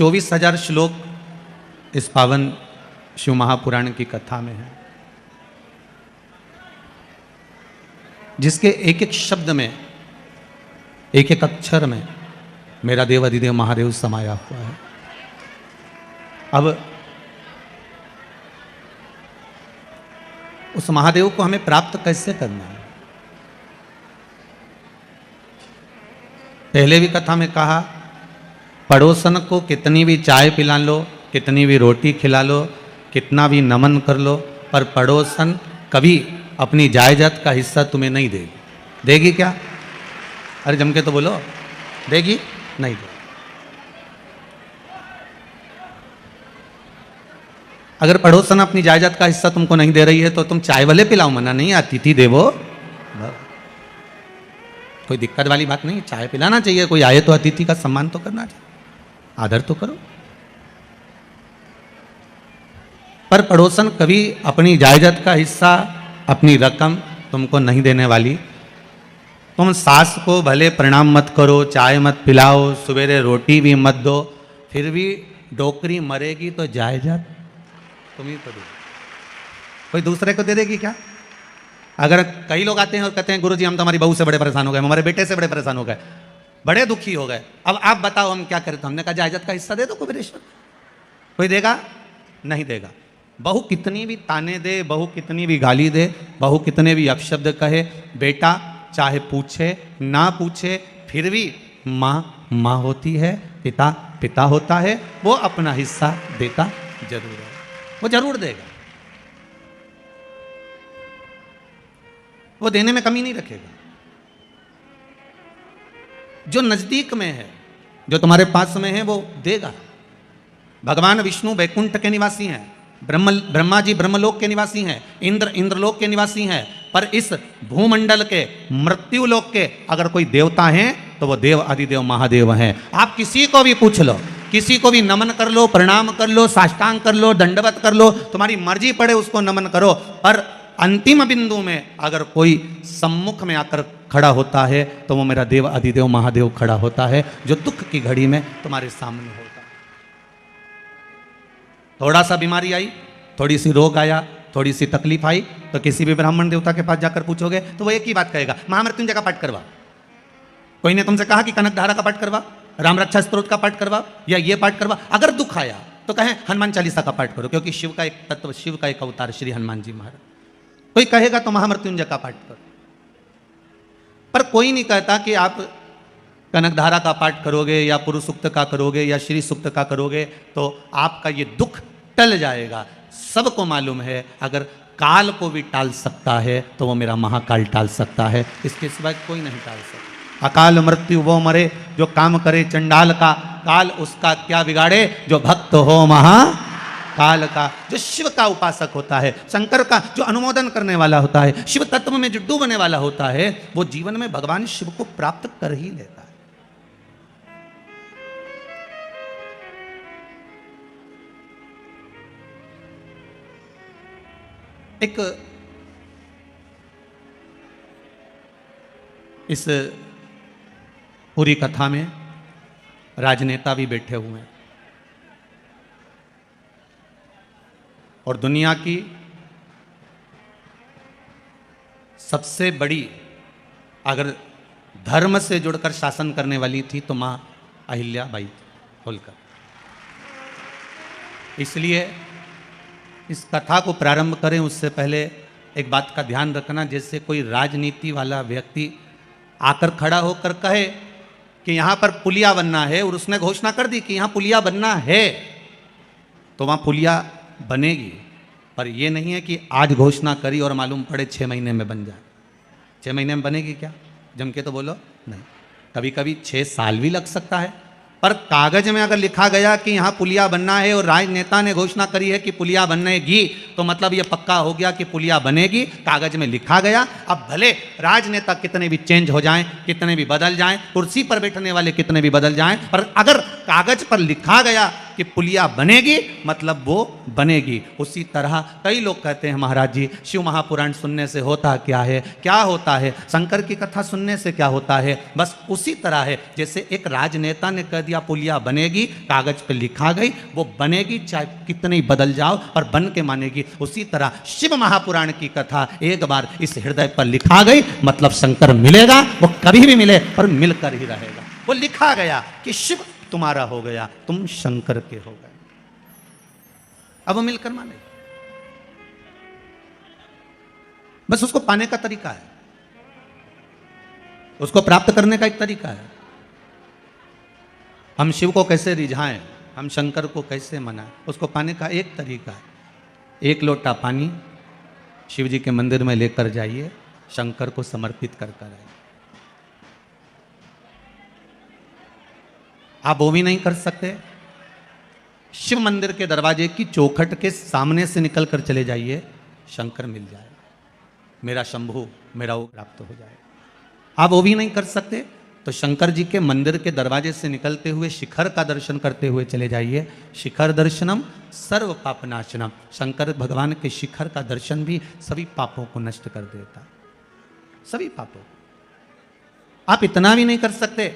24,000 श्लोक इस पावन शिव महापुराण की कथा में है, जिसके एक एक शब्द में, एक एक अक्षर में मेरा देव अधिदेव महादेव समाया हुआ है। अब उस महादेव को हमें प्राप्त कैसे करना है? पहले भी कथा में कहा, पड़ोसन को कितनी भी चाय पिला लो, कितनी भी रोटी खिला लो, कितना भी नमन कर लो, पर पड़ोसन कभी अपनी जायदाद का हिस्सा तुम्हें नहीं देगी। देगी क्या? अरे जम के तो बोलो, देगी? नहीं देगी। अगर पड़ोसन अपनी जायदाद का हिस्सा तुमको नहीं दे रही है तो तुम चाय वाले पिलाओ, मना नहीं, अतिथि देवो। कोई दिक्कत वाली बात नहीं, चाय पिलाना चाहिए। कोई आए तो अतिथि का सम्मान तो करना चाहिए, आदर तो करो। पर पड़ोसन कभी अपनी जायदाद का हिस्सा, अपनी रकम तुमको नहीं देने वाली। तुम सास को भले प्रणाम मत करो, चाय मत पिलाओ, सवेरे रोटी भी मत दो, फिर भी डोकरी मरेगी तो जायदाद तुम ही तो दो। कोई दूसरे को दे देगी क्या? अगर कई लोग आते हैं और कहते हैं गुरुजी हम तो हमारी बहू से बड़े परेशान हो गए, हमारे बेटे से बड़े परेशान हो गए, बड़े दुखी हो गए, अब आप बताओ हम क्या करें? तो हमने कहा जायदाद का हिस्सा दे दो कुबेरेश्वर। कोई देगा? नहीं देगा। बहू कितनी भी ताने दे, बहू कितनी भी गाली दे, बहू कितने भी अपशब्द कहे, बेटा चाहे पूछे ना पूछे, फिर भी माँ माँ होती है, पिता पिता होता है, वो अपना हिस्सा देता जरूर है, वो जरूर देगा, वो देने में कमी नहीं रखेगा। जो नजदीक में है, जो तुम्हारे पास में है, वो देगा। भगवान विष्णु वैकुंठ के निवासी हैं, ब्रह्मा जी ब्रह्मलोक के निवासी हैं, इंद्र इंद्रलोक के निवासी हैं, पर इस भूमंडल के मृत्युलोक के अगर कोई देवता हैं तो वो देव अधिदेव महादेव हैं। आप किसी को भी पूछ लो, किसी को भी नमन कर लो, प्रणाम कर लो, साष्टांग कर लो, दंडवत कर लो, तुम्हारी मर्जी पड़े उसको नमन करो, पर अंतिम बिंदु में अगर कोई सम्मुख में आकर खड़ा होता है तो वो मेरा देव अधिदेव महादेव खड़ा होता है, जो दुख की घड़ी में तुम्हारे सामने होता है। थोड़ा सा बीमारी आई, थोड़ी सी रोग आया, थोड़ी सी तकलीफ आई, तो किसी भी ब्राह्मण देवता के पास जाकर पूछोगे तो वो एक ही बात कहेगा, महामृत्युंजय का पाठ करवा। कोई ने तुमसे कहा कि कनकधारा का पाठ करवा, राम रक्षा स्तोत्र का पाठ करवा, या ये पाठ करवा। अगर दुख आया तो कहें हनुमान चालीसा का पाठ करो, क्योंकि शिव का एक तत्व, शिव का एक अवतार श्री हनुमान जी महाराज। कोई कहेगा तो महामृत्युंजय का पाठ करो, पर कोई नहीं कहता कि आप कनकधारा का पाठ करोगे या पुरुष सूक्त का करोगे या श्री सूक्त का करोगे तो आपका ये दुख टल जाएगा। सबको मालूम है अगर काल को भी टाल सकता है तो वो मेरा महाकाल टाल सकता है, इसके सिवाय कोई नहीं टाल सकता। अकाल मृत्यु वो मरे जो काम करे चंडाल का, काल उसका क्या बिगाड़े जो भक्त हो महाकाल का। जो शिव का उपासक होता है, शंकर का जो अनुमोदन करने वाला होता है, शिव तत्व में जो डूबने वाला होता है, वो जीवन में भगवान शिव को प्राप्त कर ही लेता है। एक इस पूरी कथा में राजनेता भी बैठे हुए हैं और दुनिया की सबसे बड़ी अगर धर्म से जुड़कर शासन करने वाली थी तो मां अहिल्याबाई होलकर। इसलिए इस कथा को प्रारंभ करें उससे पहले एक बात का ध्यान रखना, जैसे कोई राजनीति वाला व्यक्ति आकर खड़ा होकर कहे कि यहाँ पर पुलिया बनना है और उसने घोषणा कर दी कि यहाँ पुलिया बनना है तो वहाँ पुलिया बनेगी, पर ये नहीं है कि आज घोषणा करी और मालूम पड़े 6 महीने में बन जाए। 6 महीने में बनेगी क्या? जम के तो बोलो नहीं, कभी कभी 6 साल भी लग सकता है। पर कागज में अगर लिखा गया कि यहाँ पुलिया बनना है और राजनेता ने घोषणा करी है कि पुलिया बनेगी तो मतलब ये पक्का हो गया कि पुलिया बनेगी, कागज में लिखा गया। अब भले राजनेता कितने भी चेंज हो जाएं, कितने भी बदल जाएं, कुर्सी पर बैठने वाले कितने भी बदल जाएं, पर अगर कागज पर लिखा गया कि पुलिया बनेगी मतलब वो बनेगी। उसी तरह कई लोग कहते हैं महाराज जी शिव महापुराण सुनने से होता क्या है, क्या होता है, शंकर की कथा सुनने से क्या होता है। बस उसी तरह है जैसे एक राजनेता ने कह दिया पुलिया बनेगी, कागज पे लिखा गई, वो बनेगी चाहे कितने ही बदल जाओ पर बन के मानेगी। उसी तरह शिव महापुराण की कथा एक बार इस हृदय पर लिखा गई मतलब शंकर मिलेगा, वो कभी भी मिले पर मिलकर ही रहेगा। वो लिखा गया कि शिव तुम्हारा हो गया, तुम शंकर के हो गए, अब वो मिलकर माने। बस उसको पाने का तरीका है, उसको प्राप्त करने का एक तरीका है। हम शिव को कैसे रिझाएं, हम शंकर को कैसे मनाएं, उसको पाने का एक तरीका है। एक लोटा पानी शिव जी के मंदिर में लेकर जाइए, शंकर को समर्पित कर कर आइए। आप वो भी नहीं कर सकते, शिव मंदिर के दरवाजे की चौखट के सामने से निकल कर चले जाइए, शंकर मिल जाएगा, मेरा शंभु मेरा वो प्राप्त हो जाएगा। आप वो भी नहीं कर सकते तो शंकर जी के मंदिर के दरवाजे से निकलते हुए शिखर का दर्शन करते हुए चले जाइए, शिखर दर्शनम सर्व पापनाशनम। शंकर भगवान के शिखर का दर्शन भी सभी पापों को नष्ट कर देता, सभी पापों। आप इतना भी नहीं कर सकते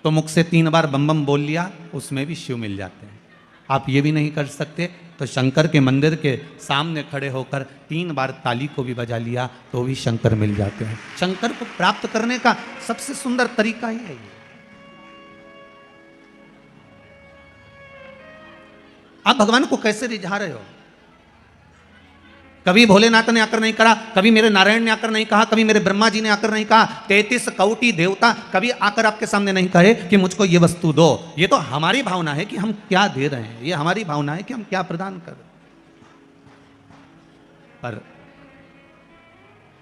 तो मुख से 3 बार बम बम बोल लिया, उसमें भी शिव मिल जाते हैं। आप ये भी नहीं कर सकते तो शंकर के मंदिर के सामने खड़े होकर 3 बार ताली को भी बजा लिया तो भी शंकर मिल जाते हैं। शंकर को प्राप्त करने का सबसे सुंदर तरीका ही है ये। आप भगवान को कैसे रिझा रहे हो? कभी भोलेनाथ ने आकर नहीं करा, कभी मेरे नारायण ने आकर नहीं कहा, कभी मेरे ब्रह्मा जी ने आकर नहीं कहा, 33 कौटी देवता कभी आकर आपके सामने नहीं कहे कि मुझको ये वस्तु दो। ये तो हमारी भावना है कि हम क्या दे रहे हैं, ये हमारी भावना है कि हम क्या प्रदान कर रहे हैं। पर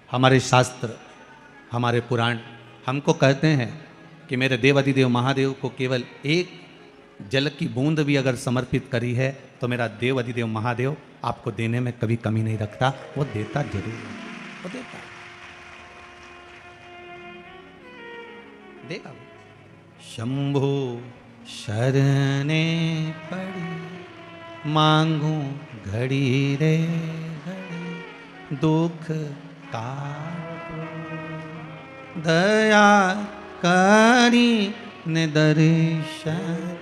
हमारे शास्त्र, हमारे पुराण हमको कहते हैं कि मेरे देव अधिदेव महादेव को केवल एक जल की बूंद भी अगर समर्पित करी है तो मेरा देव अधिदेव महादेव आपको देने में कभी कमी नहीं रखता, वो देता जरूर है, वो देता देगा वो। शंभो शरणे पड़ी मांगू घड़ी रे घड़ी, दुख का दया करी ने दर्शन।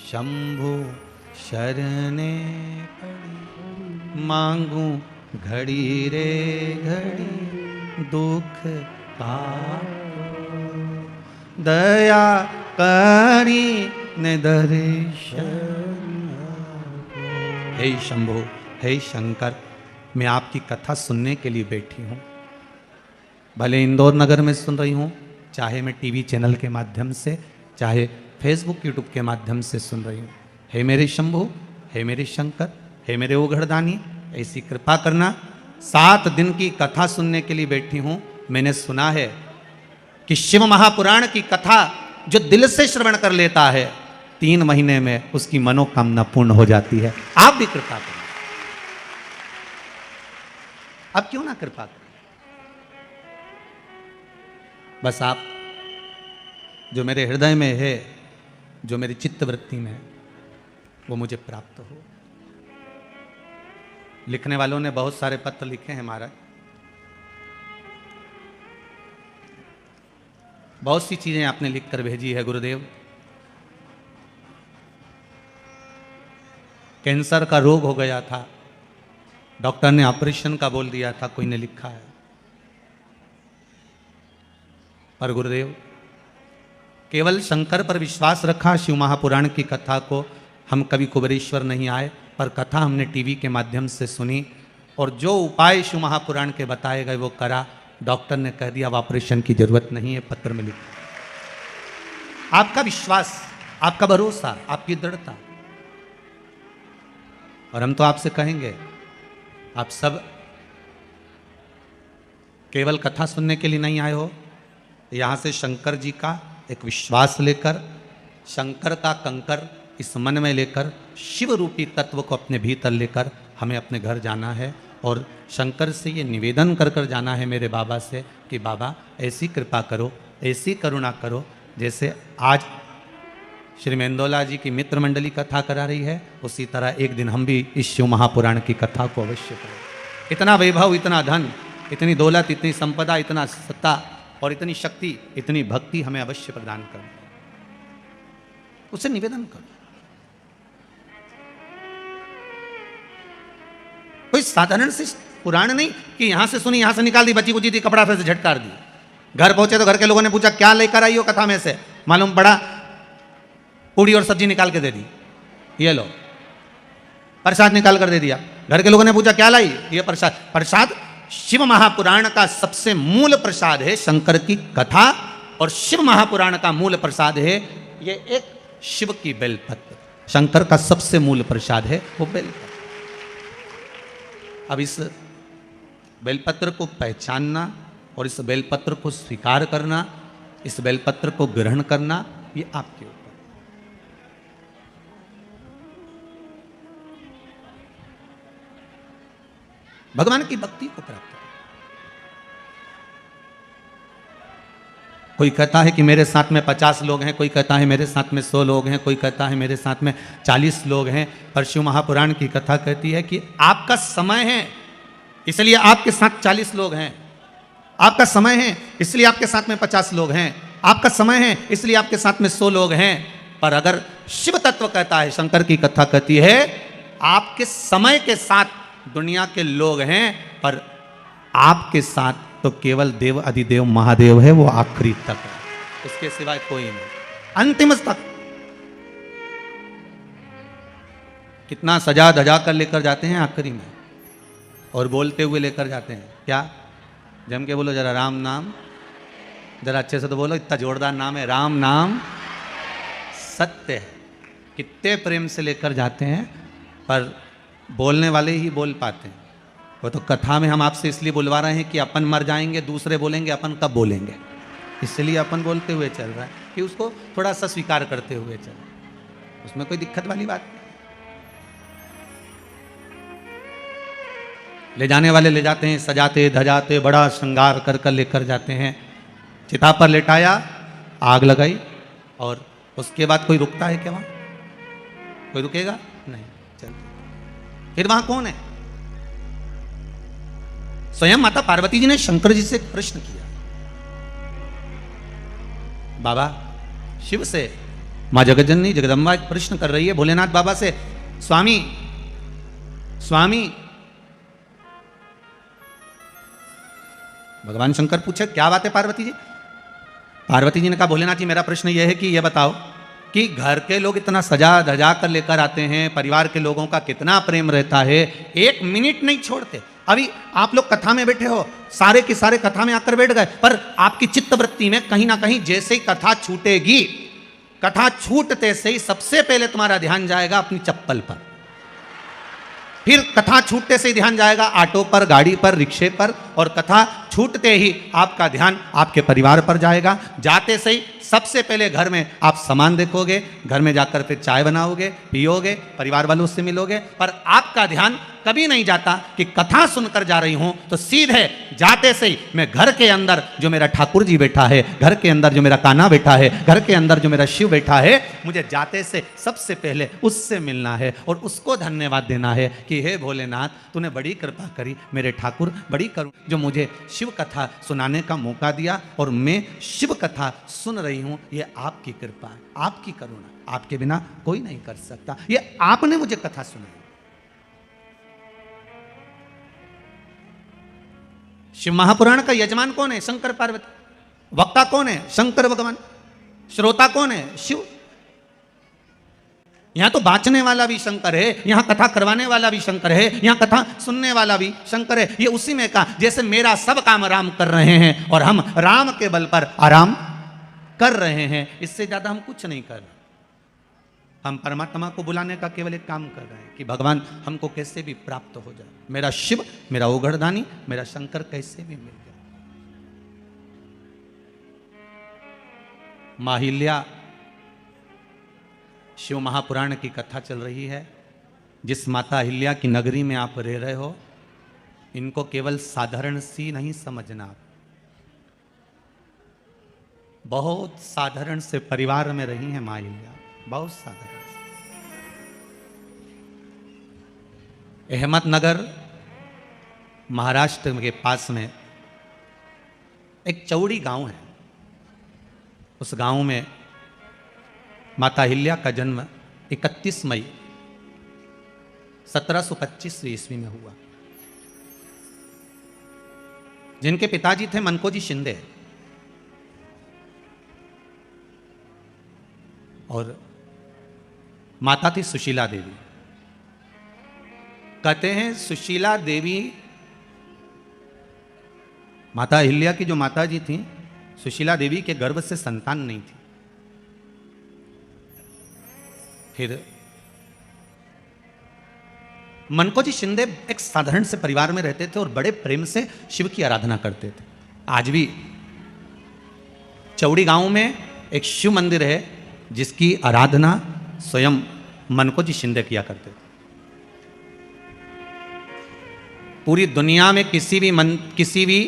शंभो शरणे पड़ी मांगू घड़ी रे घड़ी, दुख का दया करी ने दर्शन। हे शंभो, हे शंकर, मैं आपकी कथा सुनने के लिए बैठी हूँ। भले इंदौर नगर में सुन रही हूँ, चाहे मैं टीवी चैनल के माध्यम से, चाहे फेसबुक यूट्यूब के माध्यम से सुन रही हूँ। हे मेरे शंभु, हे मेरे शंकर, हे मेरे ओघड़दानी, ऐसी कृपा करना। 7 दिन की कथा सुनने के लिए बैठी हूँ। मैंने सुना है कि शिव महापुराण की कथा जो दिल से श्रवण कर लेता है 3 महीने में उसकी मनोकामना पूर्ण हो जाती है। आप भी कृपा करें, आप क्यों ना कृपा करें? बस आप जो मेरे हृदय में है, जो मेरी चित्तवृत्ति में है, वो मुझे प्राप्त हो। लिखने वालों ने बहुत सारे पत्र लिखे हैं महाराज, बहुत सी चीजें आपने लिखकर भेजी है गुरुदेव। कैंसर का रोग हो गया था, डॉक्टर ने ऑपरेशन का बोल दिया था, कोई ने लिखा है। पर गुरुदेव केवल शंकर पर विश्वास रखा, शिव महापुराण की कथा को हम कभी कुबेरेश्वर नहीं आए, पर कथा हमने टीवी के माध्यम से सुनी और जो उपाय शिव महापुराण के बताए गए वो करा। डॉक्टर ने कह दिया अब ऑपरेशन की जरूरत नहीं है, पत्र में लिखा। आपका विश्वास, आपका भरोसा, आपकी दृढ़ता। और हम तो आपसे कहेंगे, आप सब केवल कथा सुनने के लिए नहीं आए हो, यहां से शंकर जी का एक विश्वास लेकर, शंकर का कंकर इस मन में लेकर, शिव रूपी तत्व को अपने भीतर लेकर हमें अपने घर जाना है और शंकर से ये निवेदन कर कर जाना है मेरे बाबा से कि बाबा ऐसी कृपा करो, ऐसी करुणा करो, जैसे आज श्री मेंदोला जी की मित्र मंडली कथा करा रही है, उसी तरह एक दिन हम भी इस शिव महापुराण की कथा को अवश्य करें। इतना वैभव, इतना धन, इतनी दौलत, इतनी संपदा, इतना सत्ता और इतनी शक्ति, इतनी भक्ति हमें अवश्य प्रदान करें, उसे निवेदन करो। कोई साधारण सी पुराण नहीं कि यहां से सुनी, यहां से निकाल दी, बची कुची थी, कपड़ा फिर से झटकार दी। घर पहुंचे तो घर के लोगों ने पूछा क्या लेकर आई हो कथा में से, मालूम पड़ा पूड़ी और सब्जी निकाल के दे दी, ये लो। प्रसाद निकाल कर दे दिया। घर के लोगों ने पूछा क्या लाई, ये प्रसाद। प्रसाद शिव महापुराण का सबसे मूल प्रसाद है, शंकर की कथा, और शिव महापुराण का मूल प्रसाद है ये एक शिव की बेलपत्र। शंकर का सबसे मूल प्रसाद है वो बेलपत्र। अब इस बेलपत्र को पहचानना और इस बेलपत्र को स्वीकार करना, इस बेलपत्र को ग्रहण करना, ये आपके ऊपर। भगवान की भक्ति को प्राप्त करें। कोई कहता है कि मेरे साथ में 50 लोग हैं, कोई कहता है मेरे साथ में 100 लोग हैं, कोई कहता है मेरे साथ में 40 लोग हैं, पर शिव महापुराण की कथा कहती है कि आपका समय है इसलिए आपके साथ 40 लोग हैं, आपका समय है इसलिए आपके साथ में 50 लोग हैं, आपका समय है इसलिए आपके साथ में 100 लोग हैं। पर अगर शिव तत्व कहता है, शंकर की कथा कहती है, आपके समय के साथ दुनिया के लोग हैं, पर आपके साथ तो केवल देव अधिदेव महादेव है, वो आखिरी तक है, उसके सिवाय कोई नहीं, अंतिम तक। कितना सजा धजा कर लेकर जाते हैं आखिरी में, और बोलते हुए लेकर जाते हैं क्या, जम के बोलो जरा राम नाम, जरा अच्छे से तो बोलो, इतना जोरदार नाम है राम नाम सत्य है। कितने प्रेम से लेकर जाते हैं, पर बोलने वाले ही बोल पाते हैं। वो तो कथा में हम आपसे इसलिए बुलवा रहे हैं कि अपन मर जाएंगे, दूसरे बोलेंगे, अपन कब बोलेंगे, इसलिए अपन बोलते हुए चल रहा है कि उसको थोड़ा सा स्वीकार करते हुए चल, उसमें कोई दिक्कत वाली बात नहीं। ले जाने वाले ले जाते हैं, सजाते धजाते बड़ा श्रृंगार कर कर लेकर जाते हैं, चिता पर लेटाया, आग लगाई, और उसके बाद कोई रुकता है क्या वहां? कोई रुकेगा नहीं, चलते। फिर वहां कौन है? स्वयं माता पार्वती जी ने शंकर जी से एक प्रश्न किया, बाबा शिव से मां जगज्जननी जगदम्बा एक प्रश्न कर रही है भोलेनाथ बाबा से, स्वामी स्वामी। भगवान शंकर पूछे क्या बात है पार्वती जी? पार्वती जी ने कहा भोलेनाथ जी मेरा प्रश्न यह है कि यह बताओ कि घर के लोग इतना सजा धजा कर लेकर आते हैं, परिवार के लोगों का कितना प्रेम रहता है, एक मिनट नहीं छोड़ते। अभी आप लोग कथा में बैठे हो, सारे के सारे कथा में आकर बैठ गए, पर आपकी चित्तवृत्ति में कहीं ना कहीं जैसे ही कथा छूटेगी, कथा छूटते से ही सबसे पहले तुम्हारा ध्यान जाएगा अपनी चप्पल पर, फिर कथा छूटते से ही ध्यान जाएगा ऑटो पर, गाड़ी पर, रिक्शे पर, और कथा छूटते ही आपका ध्यान आपके परिवार पर जाएगा। जाते से ही सबसे पहले घर में आप सामान देखोगे, घर में जाकर फिर चाय बनाओगे, पियोगे, परिवार वालों से मिलोगे, पर आपका ध्यान कभी नहीं जाता कि कथा सुनकर जा रही हूं तो सीधे जाते से ही मैं घर के अंदर जो मेरा ठाकुर जी बैठा है, घर के अंदर जो मेरा कान्हा बैठा है, घर के अंदर जो मेरा शिव बैठा है, मुझे जाते से सबसे पहले उससे मिलना है और उसको धन्यवाद देना है कि हे भोलेनाथ तूने बड़ी कृपा करी, मेरे ठाकुर बड़ी करुण जो मुझे शिव कथा सुनाने का मौका दिया, और मैं शिव कथा सुन रही हूं, ये आपकी कृपा है, आपकी करुणा, आपके बिना कोई नहीं कर सकता, ये आपने मुझे कथा सुनाई। शिव महापुराण का यजमान कौन है? शंकर पार्वती। वक्ता कौन है? शंकर भगवान। श्रोता कौन है? शिव। यहां तो बांचने वाला भी शंकर है, यहां कथा करवाने वाला भी शंकर है, यहां कथा सुनने वाला भी शंकर है। ये उसी में का जैसे मेरा सब काम राम कर रहे हैं और हम राम के बल पर आराम कर रहे हैं, इससे ज्यादा हम कुछ नहीं कर रहे। हम परमात्मा को बुलाने का केवल एक काम कर रहे हैं कि भगवान हमको कैसे भी प्राप्त हो जाए, मेरा शिव, मेरा ओघड़दानी, मेरा शंकर कैसे भी मिल जाए। माहिल्या शिव महापुराण की कथा चल रही है। जिस माता अहिल्या की नगरी में आप रह रहे हो, इनको केवल साधारण सी नहीं समझना, बहुत साधारण से परिवार में रही हैं माँ अहिल्या, बहुत साधारण। अहमदनगर महाराष्ट्र के पास में एक चौड़ी गांव है। उस गांव में माता अहिल्या का जन्म 31 मई 1725 ईस्वी में हुआ। जिनके पिताजी थे मनकोजी शिंदे और माता थी सुशीला देवी। कहते हैं सुशीला देवी, माता अहिल्या की जो माता जी थी, सुशीला देवी के गर्भ से संतान नहीं थी। फिर मनकोजी शिंदे एक साधारण से परिवार में रहते थे और बड़े प्रेम से शिव की आराधना करते थे। आज भी चौड़ी गांव में एक शिव मंदिर है जिसकी आराधना स्वयं मनकोजी शिंदे किया करते थे। पूरी दुनिया में किसी भी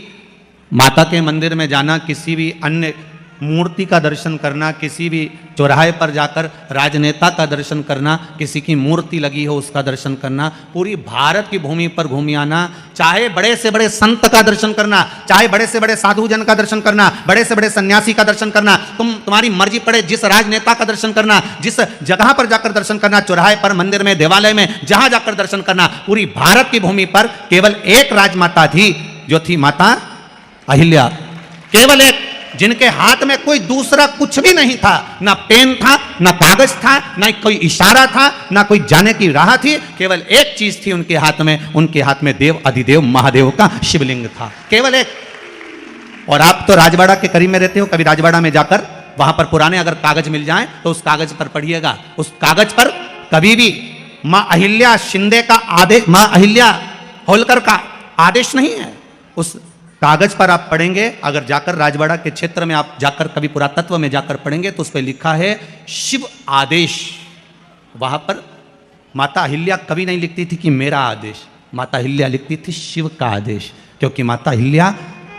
माता के मंदिर में जाना, किसी भी अन्य मूर्ति का दर्शन करना, किसी भी चौराहे पर जाकर राजनेता का दर्शन करना, किसी की मूर्ति लगी हो उसका दर्शन करना, पूरी भारत की भूमि पर घूम आना, चाहे बड़े से बड़े संत का दर्शन करना, चाहे बड़े से बड़े साधु जन का दर्शन करना, बड़े से बड़े सन्यासी का दर्शन करना, तुम्हारी मर्जी पड़े जिस राजनेता का दर्शन करना, जिस जगह पर जाकर दर्शन करना, चौराहे पर, मंदिर में, देवालय में, जहां जाकर दर्शन करना, पूरी भारत की भूमि पर केवल एक राजमाता थी जो थी माता अहिल्या। केवल एक, जिनके हाथ में कोई दूसरा कुछ भी नहीं था, ना पेन था, ना कागज था, ना कोई इशारा था, ना कोई जाने की राह थी। केवल एक चीज थी उनके हाथ में देव अधिदेव महादेव का शिवलिंग था, केवल एक। और आप तो राजवाड़ा के करीब में रहते हो, कभी राजवाड़ा में जाकर वहां पर पुराने अगर कागज मिल जाए तो उस कागज पर पढ़िएगा। उस कागज पर कभी भी मां अहिल्या शिंदे का आदेश, मां अहिल्या होलकर का आदेश नहीं है। उस कागज पर आप पढ़ेंगे, अगर जाकर राजवाड़ा के क्षेत्र में आप जाकर कभी पुरातत्व में जाकर पढ़ेंगे तो उस पर लिखा है शिव आदेश। वहां पर माता अहिल्या कभी नहीं लिखती थी कि मेरा आदेश, माता अहिल्या लिखती थी शिव का आदेश। क्योंकि माता अहिल्या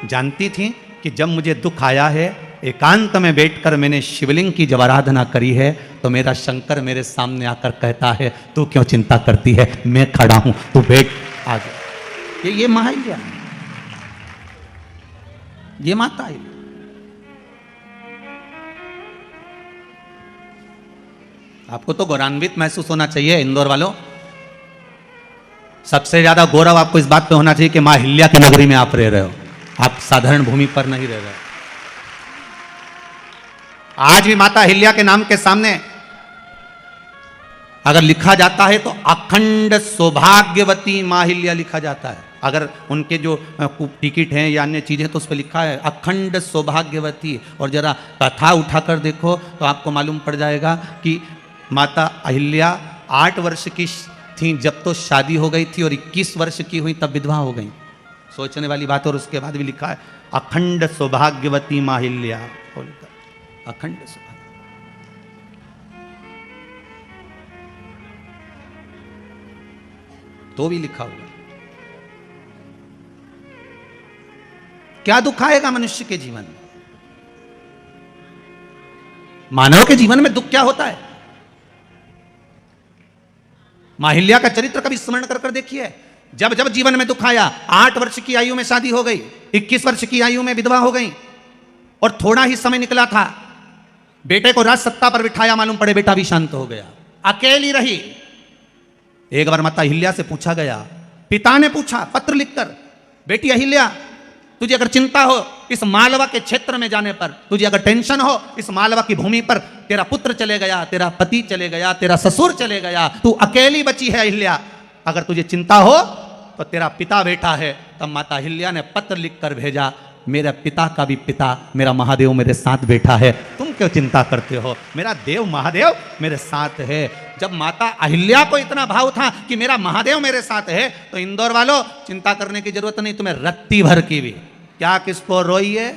जानती थी कि जब मुझे दुख आया है, एकांत में बैठकर मैंने शिवलिंग की जब आराधना करी है, तो मेरा शंकर मेरे सामने आकर कहता है तू क्यों चिंता करती है, मैं खड़ा हूं, तू बैठ आगे। ये मां अहिल्या, ये माता है। आपको तो गौरवान्वित महसूस होना चाहिए इंदौर वालों। सबसे ज्यादा गौरव आपको इस बात पे होना चाहिए कि मां अहिल्या की नगरी में आप रह रहे हो, आप साधारण भूमि पर नहीं रह रहे हो। आज भी माता अहिल्या के नाम के सामने अगर लिखा जाता है तो अखंड सौभाग्यवती मां अहिल्या लिखा जाता है। अगर उनके जो टिकट हैं या अन्य चीजें तो उस पर लिखा है अखंड सौभाग्यवती। और जरा कथा उठाकर देखो तो आपको मालूम पड़ जाएगा कि माता अहिल्या 8 वर्ष की थी जब तो शादी हो गई थी और 21 वर्ष की हुई तब विधवा हो गई। सोचने वाली बात। और उसके बाद भी लिखा है अखंड सौभाग्यवती मां अहिल्या, अखंड सौभाग्य। तो भी लिखा हुआ। क्या दुख आएगा मनुष्य के जीवन में? मानव के जीवन में दुख क्या होता है? मां अहिल्या का चरित्र कभी स्मरण कर देखिए। जब जब जीवन में दुख आया, 8 वर्ष की आयु में शादी हो गई, 21 वर्ष की आयु में विधवा हो गई और थोड़ा ही समय निकला था, बेटे को राज सत्ता पर बिठाया, मालूम पड़े बेटा भी शांत हो गया, अकेली रही। एक बार माता अहिल्या से पूछा गया, पिता ने पूछा पत्र लिखकर, बेटी अहिल्या तुझे अगर चिंता हो इस मालवा के क्षेत्र में जाने पर, तुझे अगर टेंशन हो इस मालवा की भूमि पर, तेरा पुत्र चले गया, तेरा पति चले गया, तेरा ससुर चले गया, तू अकेली बची है अहिल्या, अगर तुझे चिंता हो तो तेरा पिता बैठा है। तब माता अहिल्या ने पत्र लिखकर भेजा, मेरा पिता का भी पिता मेरा महादेव मेरे साथ बैठा है, तुम क्यों चिंता करते हो, मेरा देव महादेव मेरे साथ है। जब माता अहिल्या को इतना भाव था कि मेरा महादेव मेरे साथ है, तो इंदौर वालों चिंता करने की जरूरत नहीं, तुम्हें रत्ती भर की भी। क्या किसको रोइए,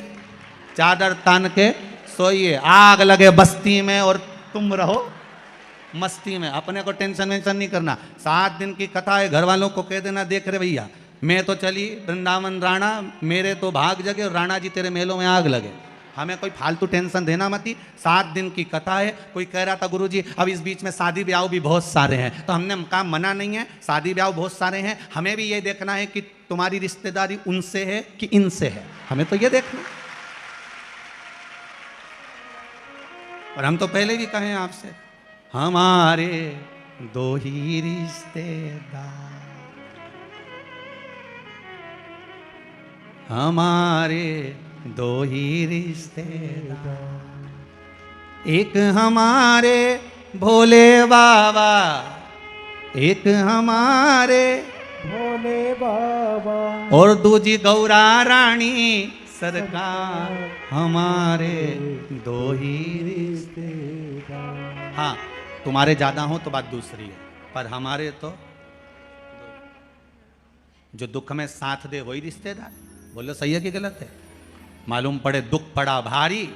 चादर तान के सोइए, आग लगे बस्ती में और तुम रहो मस्ती में। अपने को टेंशन वेंशन नहीं करना। 7 दिन की कथा है, घर वालों को कह देना, देख रहे भैया मैं तो चली वृंदावन राणा, मेरे तो भाग जगे और राणा जी तेरे मेलों में आग लगे। हमें कोई फालतू टेंशन देना मत ही। 7 दिन की कथा है। कोई कह रहा था गुरुजी अब इस बीच में शादी ब्याह भी बहुत सारे हैं, तो हमने कहा मना नहीं है, शादी ब्याह बहुत सारे हैं, हमें भी ये देखना है कि तुम्हारी रिश्तेदारी उनसे है कि इनसे है, हमें तो ये देखना। और हम तो पहले भी कहे आपसे, हमारे 2 ही रिश्तेदार, हमारे 2 ही रिश्तेदार, एक हमारे भोले बाबा, एक हमारे भोले बाबा, और दूजी गौरा रानी सरकार, हमारे 2 ही रिश्तेदार। हाँ, तुम्हारे ज्यादा हो तो बात दूसरी है, पर हमारे तो जो दुख में साथ दे वही रिश्तेदार। बोलो सही है कि गलत है? मालूम पड़े दुख पड़ा भारी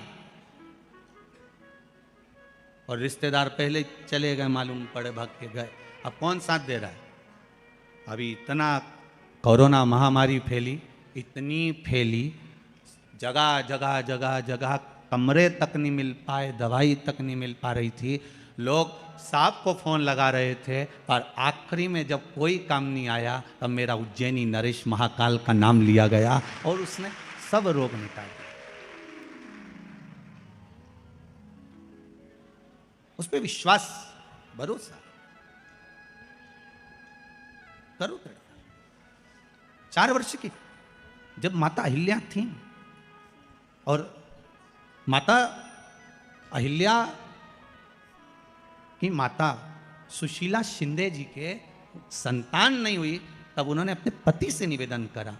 और रिश्तेदार पहले चले गए, मालूम पड़े भाग के गए, अब कौन साथ दे रहा है? अभी इतना कोरोना महामारी फैली, इतनी फैली, जगह जगह जगह जगह कमरे तक नहीं मिल पाए, दवाई तक नहीं मिल पा रही थी, लोग साहब को फोन लगा रहे थे, पर आखिरी में जब कोई काम नहीं आया तब मेरा उज्जैनी नरेश महाकाल का नाम लिया गया और उसने सब रोग मिटा दिया। उस पर विश्वास भरोसा करो। 4 वर्ष की जब माता अहिल्या थी, और माता अहिल्या की माता सुशीला शिंदे जी के संतान नहीं हुई, तब उन्होंने अपने पति से निवेदन करा,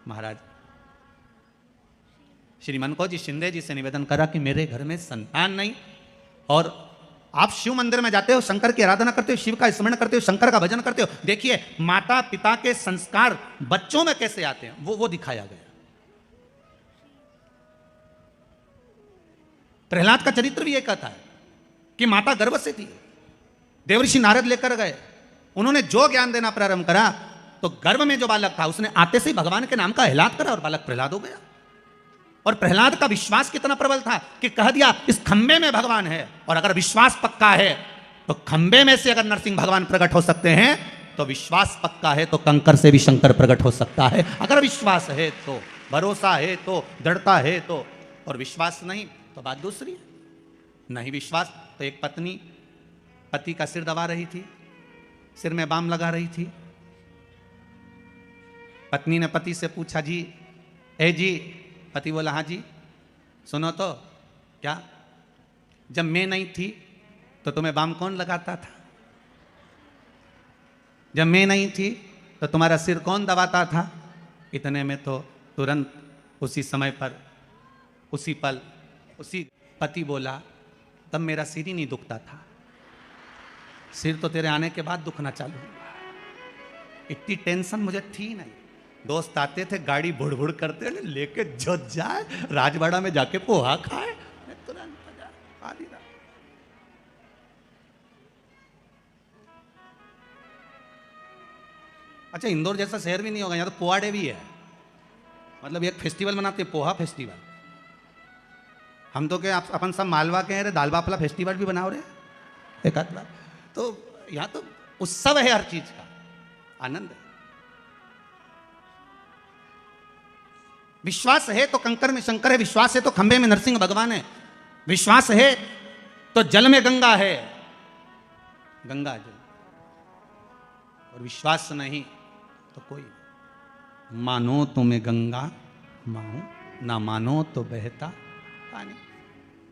महाराज श्री मनकोजी शिंदे जी से निवेदन करा कि मेरे घर में संतान नहीं, और आप शिव मंदिर में जाते हो, शंकर की आराधना करते हो, शिव का स्मरण करते हो, शंकर का भजन करते हो, देखिए माता पिता के संस्कार बच्चों में कैसे आते हैं, वो दिखाया गया। प्रहलाद का चरित्र भी ये कहता है कि माता गर्भ से थी, देवऋषि नारद लेकर गए, उन्होंने जो ज्ञान देना प्रारंभ करा तो गर्भ में जो बालक था उसने आते से ही भगवान के नाम का एलान करा और बालक प्रहलाद हो गया। और प्रहलाद का विश्वास कितना प्रबल था कि कह दिया इस खंबे में भगवान है, और अगर विश्वास पक्का है तो खंबे में से अगर नरसिंह भगवान प्रकट हो सकते हैं तो विश्वास पक्का है तो कंकर से भी शंकर प्रकट हो सकता है। अगर विश्वास है तो, भरोसा है तो, दृढ़ता है तो, और विश्वास नहीं तो बात दूसरी है। नहीं विश्वास तो एक पत्नी पति का सिर दबा रही थी, सिर में बाम लगा रही थी, पत्नी ने पति से पूछा जी ए जी, पति बोला हाँ जी, सुनो तो क्या, जब मैं नहीं थी तो तुम्हें बाम कौन लगाता था? जब मैं नहीं थी तो तुम्हारा सिर कौन दबाता था? इतने में तो तुरंत उसी समय पर, उसी पल, उसी पति बोला तब मेरा सिर ही नहीं दुखता था, सिर तो तेरे आने के बाद दुखना चालू हुआ। इतनी टेंशन मुझे थी नहीं। दोस्त आते थे गाड़ी भुड़ भुड़ करते लेके जो जाए, राजवाड़ा में जाके पोहा खाए, मैं तुरंत आधी रात। अच्छा, इंदौर जैसा शहर भी नहीं होगा, यहाँ तो पोहा डे भी है, मतलब एक फेस्टिवल मनाते हैं, पोहा फेस्टिवल। हम तो क्या अपन सब मालवा के हैं, दाल बाफला फेस्टिवल भी बनाओ रहे एक आध बार। तो यहाँ तो उत्सव है, हर चीज का आनंद है। विश्वास है तो कंकर में शंकर है, विश्वास है तो खंबे में नरसिंह भगवान है, विश्वास है तो जल में गंगा है, गंगा जल, और विश्वास नहीं तो कोई। मानो तो मैं गंगा माहूं, ना मानो तो बहता पानी।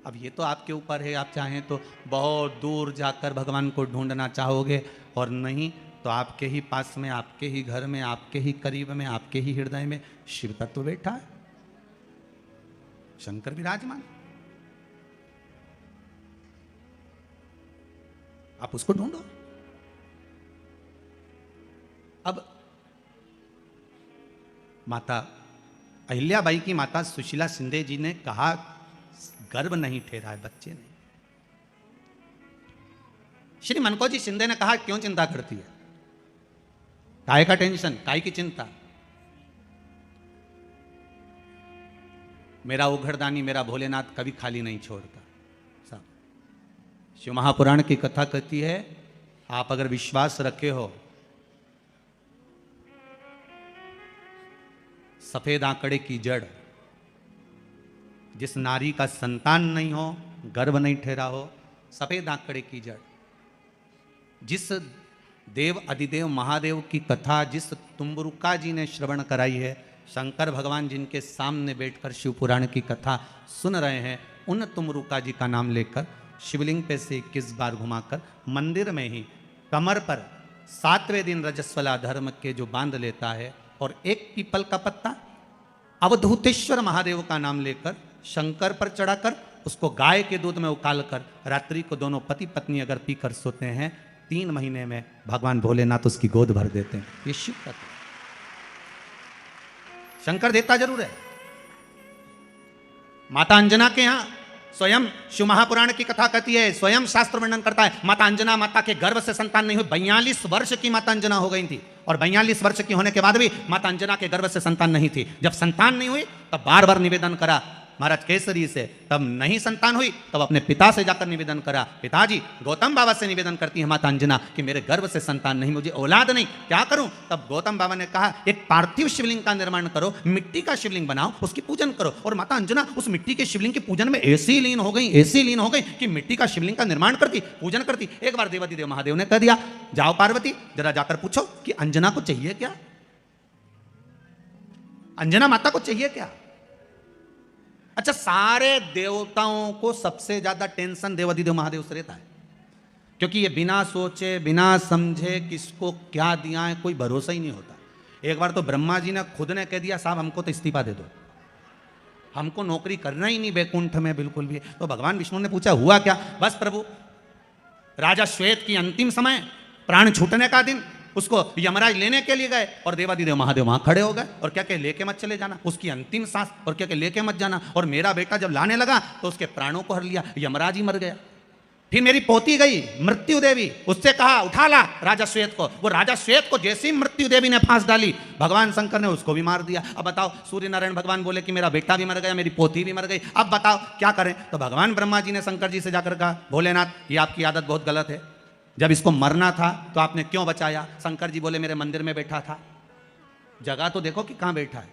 अब ये तो आपके ऊपर है, आप चाहें तो बहुत दूर जाकर भगवान को ढूंढना चाहोगे, और नहीं तो आपके ही पास में, आपके ही घर में, आपके ही करीब में, आपके ही हृदय में शिव तत्व बैठा है, शंकर विराजमान, आप उसको ढूंढो। अब माता अहिल्याबाई की माता सुशीला शिंदे जी ने कहा गर्भ नहीं ठहरा है, बच्चे नहीं। श्री मनकोजी शिंदे ने कहा क्यों चिंता करती है, काय का टेंशन, काय की चिंता। मेरा उघड़दानी मेरा भोलेनाथ कभी खाली नहीं छोड़ता। साहब, शिव महापुराण की कथा कहती है, आप अगर विश्वास रखे हो, सफेद आंकड़े की जड़, जिस नारी का संतान नहीं हो, गर्भ नहीं ठहरा हो, सफेद आंकड़े की जड़, जिस देव अधिदेव महादेव की कथा जिस तुम्बरुका जी ने श्रवण कराई है, शंकर भगवान जिनके सामने बैठकर शिव पुराण की कथा सुन रहे हैं, उन तुमरुका जी का नाम लेकर शिवलिंग पे से 21 बार घुमाकर मंदिर में ही कमर पर 7वें दिन रजस्वला धर्म के जो बांध लेता है और एक पीपल का पत्ता अवधूतेश्वर महादेव का नाम लेकर शंकर पर चढ़ाकर उसको गाय के दूध में उकालकर रात्रि को दोनों पति पत्नी अगर पीकर सोते हैं, 3 महीने में भगवान भोलेनाथ उसकी गोद भर देते हैं। ये शिव कथा। शंकर देता जरूर है। माता अंजना के यहां स्वयं शिव महापुराण की कथा कहती है, स्वयं शास्त्र वर्णन करता है, माता अंजना माता के गर्भ से संतान नहीं हुई। 42 वर्ष की माता अंजना हो गई थी और 42 वर्ष की होने के बाद भी माता अंजना के गर्भ से संतान नहीं थी। जब संतान नहीं हुई तब बार बार निवेदन करा महाराज केसरी से, तब नहीं संतान हुई तब अपने पिता से जाकर निवेदन करा, पिताजी गौतम बाबा से निवेदन करती है माता अंजना कि मेरे गर्भ से संतान नहीं, मुझे औलाद नहीं, क्या करूं? तब गौतम बाबा ने कहा एक पार्थिव शिवलिंग का निर्माण करो, मिट्टी का शिवलिंग बनाओ, उसकी पूजन करो। और माता अंजना उस मिट्टी के शिवलिंग के पूजन में ऐसी लीन हो गई कि मिट्टी का शिवलिंग का निर्माण करती, पूजन करती। एक बार देवाधिदेव महादेव ने कह दिया, जाओ पार्वती जरा जाकर पूछो कि अंजना को चाहिए क्या, अंजना माता को चाहिए क्या। अच्छा, सारे देवताओं को सबसे ज्यादा टेंशन देवाधिदेव महादेव से रहता है, क्योंकि ये बिना सोचे बिना समझे किसको क्या दिया है कोई भरोसा ही नहीं होता। एक बार तो ब्रह्मा जी ने खुद ने कह दिया, साहब हमको तो इस्तीफा दे दो, हमको नौकरी करना ही नहीं बैकुंठ में बिल्कुल भी। तो भगवान विष्णु ने पूछा हुआ क्या? बस प्रभु, राजा श्वेत की अंतिम समय, प्राण छूटने का दिन, उसको यमराज लेने के लिए गए और देवाधिदेव महादेव वहां खड़े हो गए और क्या कहे, लेके मत चले जाना, उसकी अंतिम सांस, और क्या कहे, लेके मत जाना। और मेरा बेटा जब लाने लगा तो उसके प्राणों को हर लिया, यमराज ही मर गया। फिर मेरी पोती गई मृत्यु देवी, उससे कहा उठा ला राजा श्वेत को। वो राजा श्वेत को जैसी मृत्यु देवी ने फांस डाली, भगवान शंकर ने उसको भी मार दिया। अब बताओ, सूर्य नारायण भगवान बोले कि मेरा बेटा भी मर गया, मेरी पोती भी मर गई, अब बताओ क्या करें? तो भगवान ब्रह्मा जी ने शंकर जी से जाकर कहा, भोलेनाथ ये आपकी आदत बहुत गलत है, जब इसको मरना था तो आपने क्यों बचाया? शंकर जी बोले मेरे मंदिर में बैठा था, जगह तो देखो कि कहां बैठा है।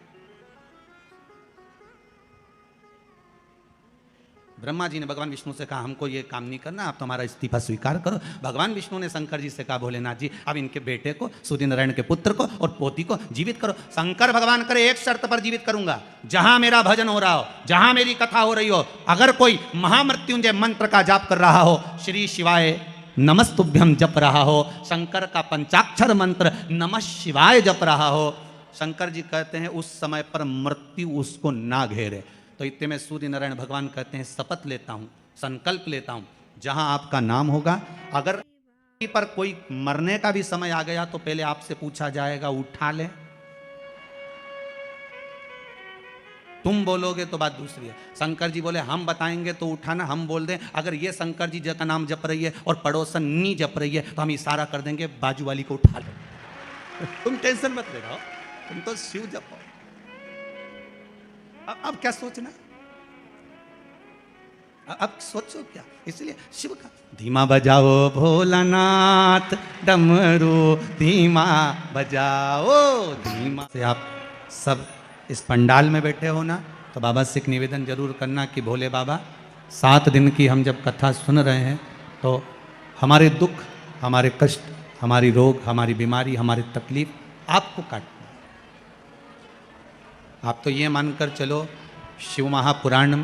ब्रह्मा जी ने भगवान विष्णु से कहा हमको ये काम नहीं करना, आप तो हमारा इस्तीफा स्वीकार करो। भगवान विष्णु ने शंकर जी से कहा, भोलेनाथ जी अब इनके बेटे को, सूर्य नारायण के पुत्र को और पोती को जीवित करो। शंकर भगवान करे एक शर्त पर जीवित करूंगा, जहां मेरा भजन हो रहा हो, जहां मेरी कथा हो रही हो, अगर कोई महामृत्युंजय मंत्र का जाप कर रहा हो, श्री शिवाय नमस्तुभ्यम जप रहा हो, शंकर का पंचाक्षर मंत्र नमः शिवाय जप रहा हो, शंकर जी कहते हैं उस समय पर मृत्यु उसको ना घेरे। तो इतने में सूर्य नारायण भगवान कहते हैं शपथ लेता हूं, संकल्प लेता हूं, जहां आपका नाम होगा, अगर पर कोई मरने का भी समय आ गया तो पहले आपसे पूछा जाएगा उठा ले, तुम बोलोगे तो बात दूसरी है। शंकर जी बोले हम बताएंगे तो उठाना, हम बोल दें अगर ये शंकर जी का नाम जप रही है और पड़ोसन नी जप रही है तो हम इशारा कर देंगे बाजू वाली को उठा लो। तुम टेंशन मत ले रहो, तुम तो शिव जपो। अब क्या सोचना, अब सोचो क्या, इसलिए शिव का धीमा बजाओ भोलानाथ डमरू धीमा बजाओ धीमा। से आप सब इस पंडाल में बैठे हो ना, तो बाबा से एक निवेदन जरूर करना कि भोले बाबा 7 दिन की हम जब कथा सुन रहे हैं तो हमारे दुख, हमारे कष्ट, हमारी रोग, हमारी बीमारी, हमारी तकलीफ आपको काटना। आप तो ये मानकर चलो शिव महापुराण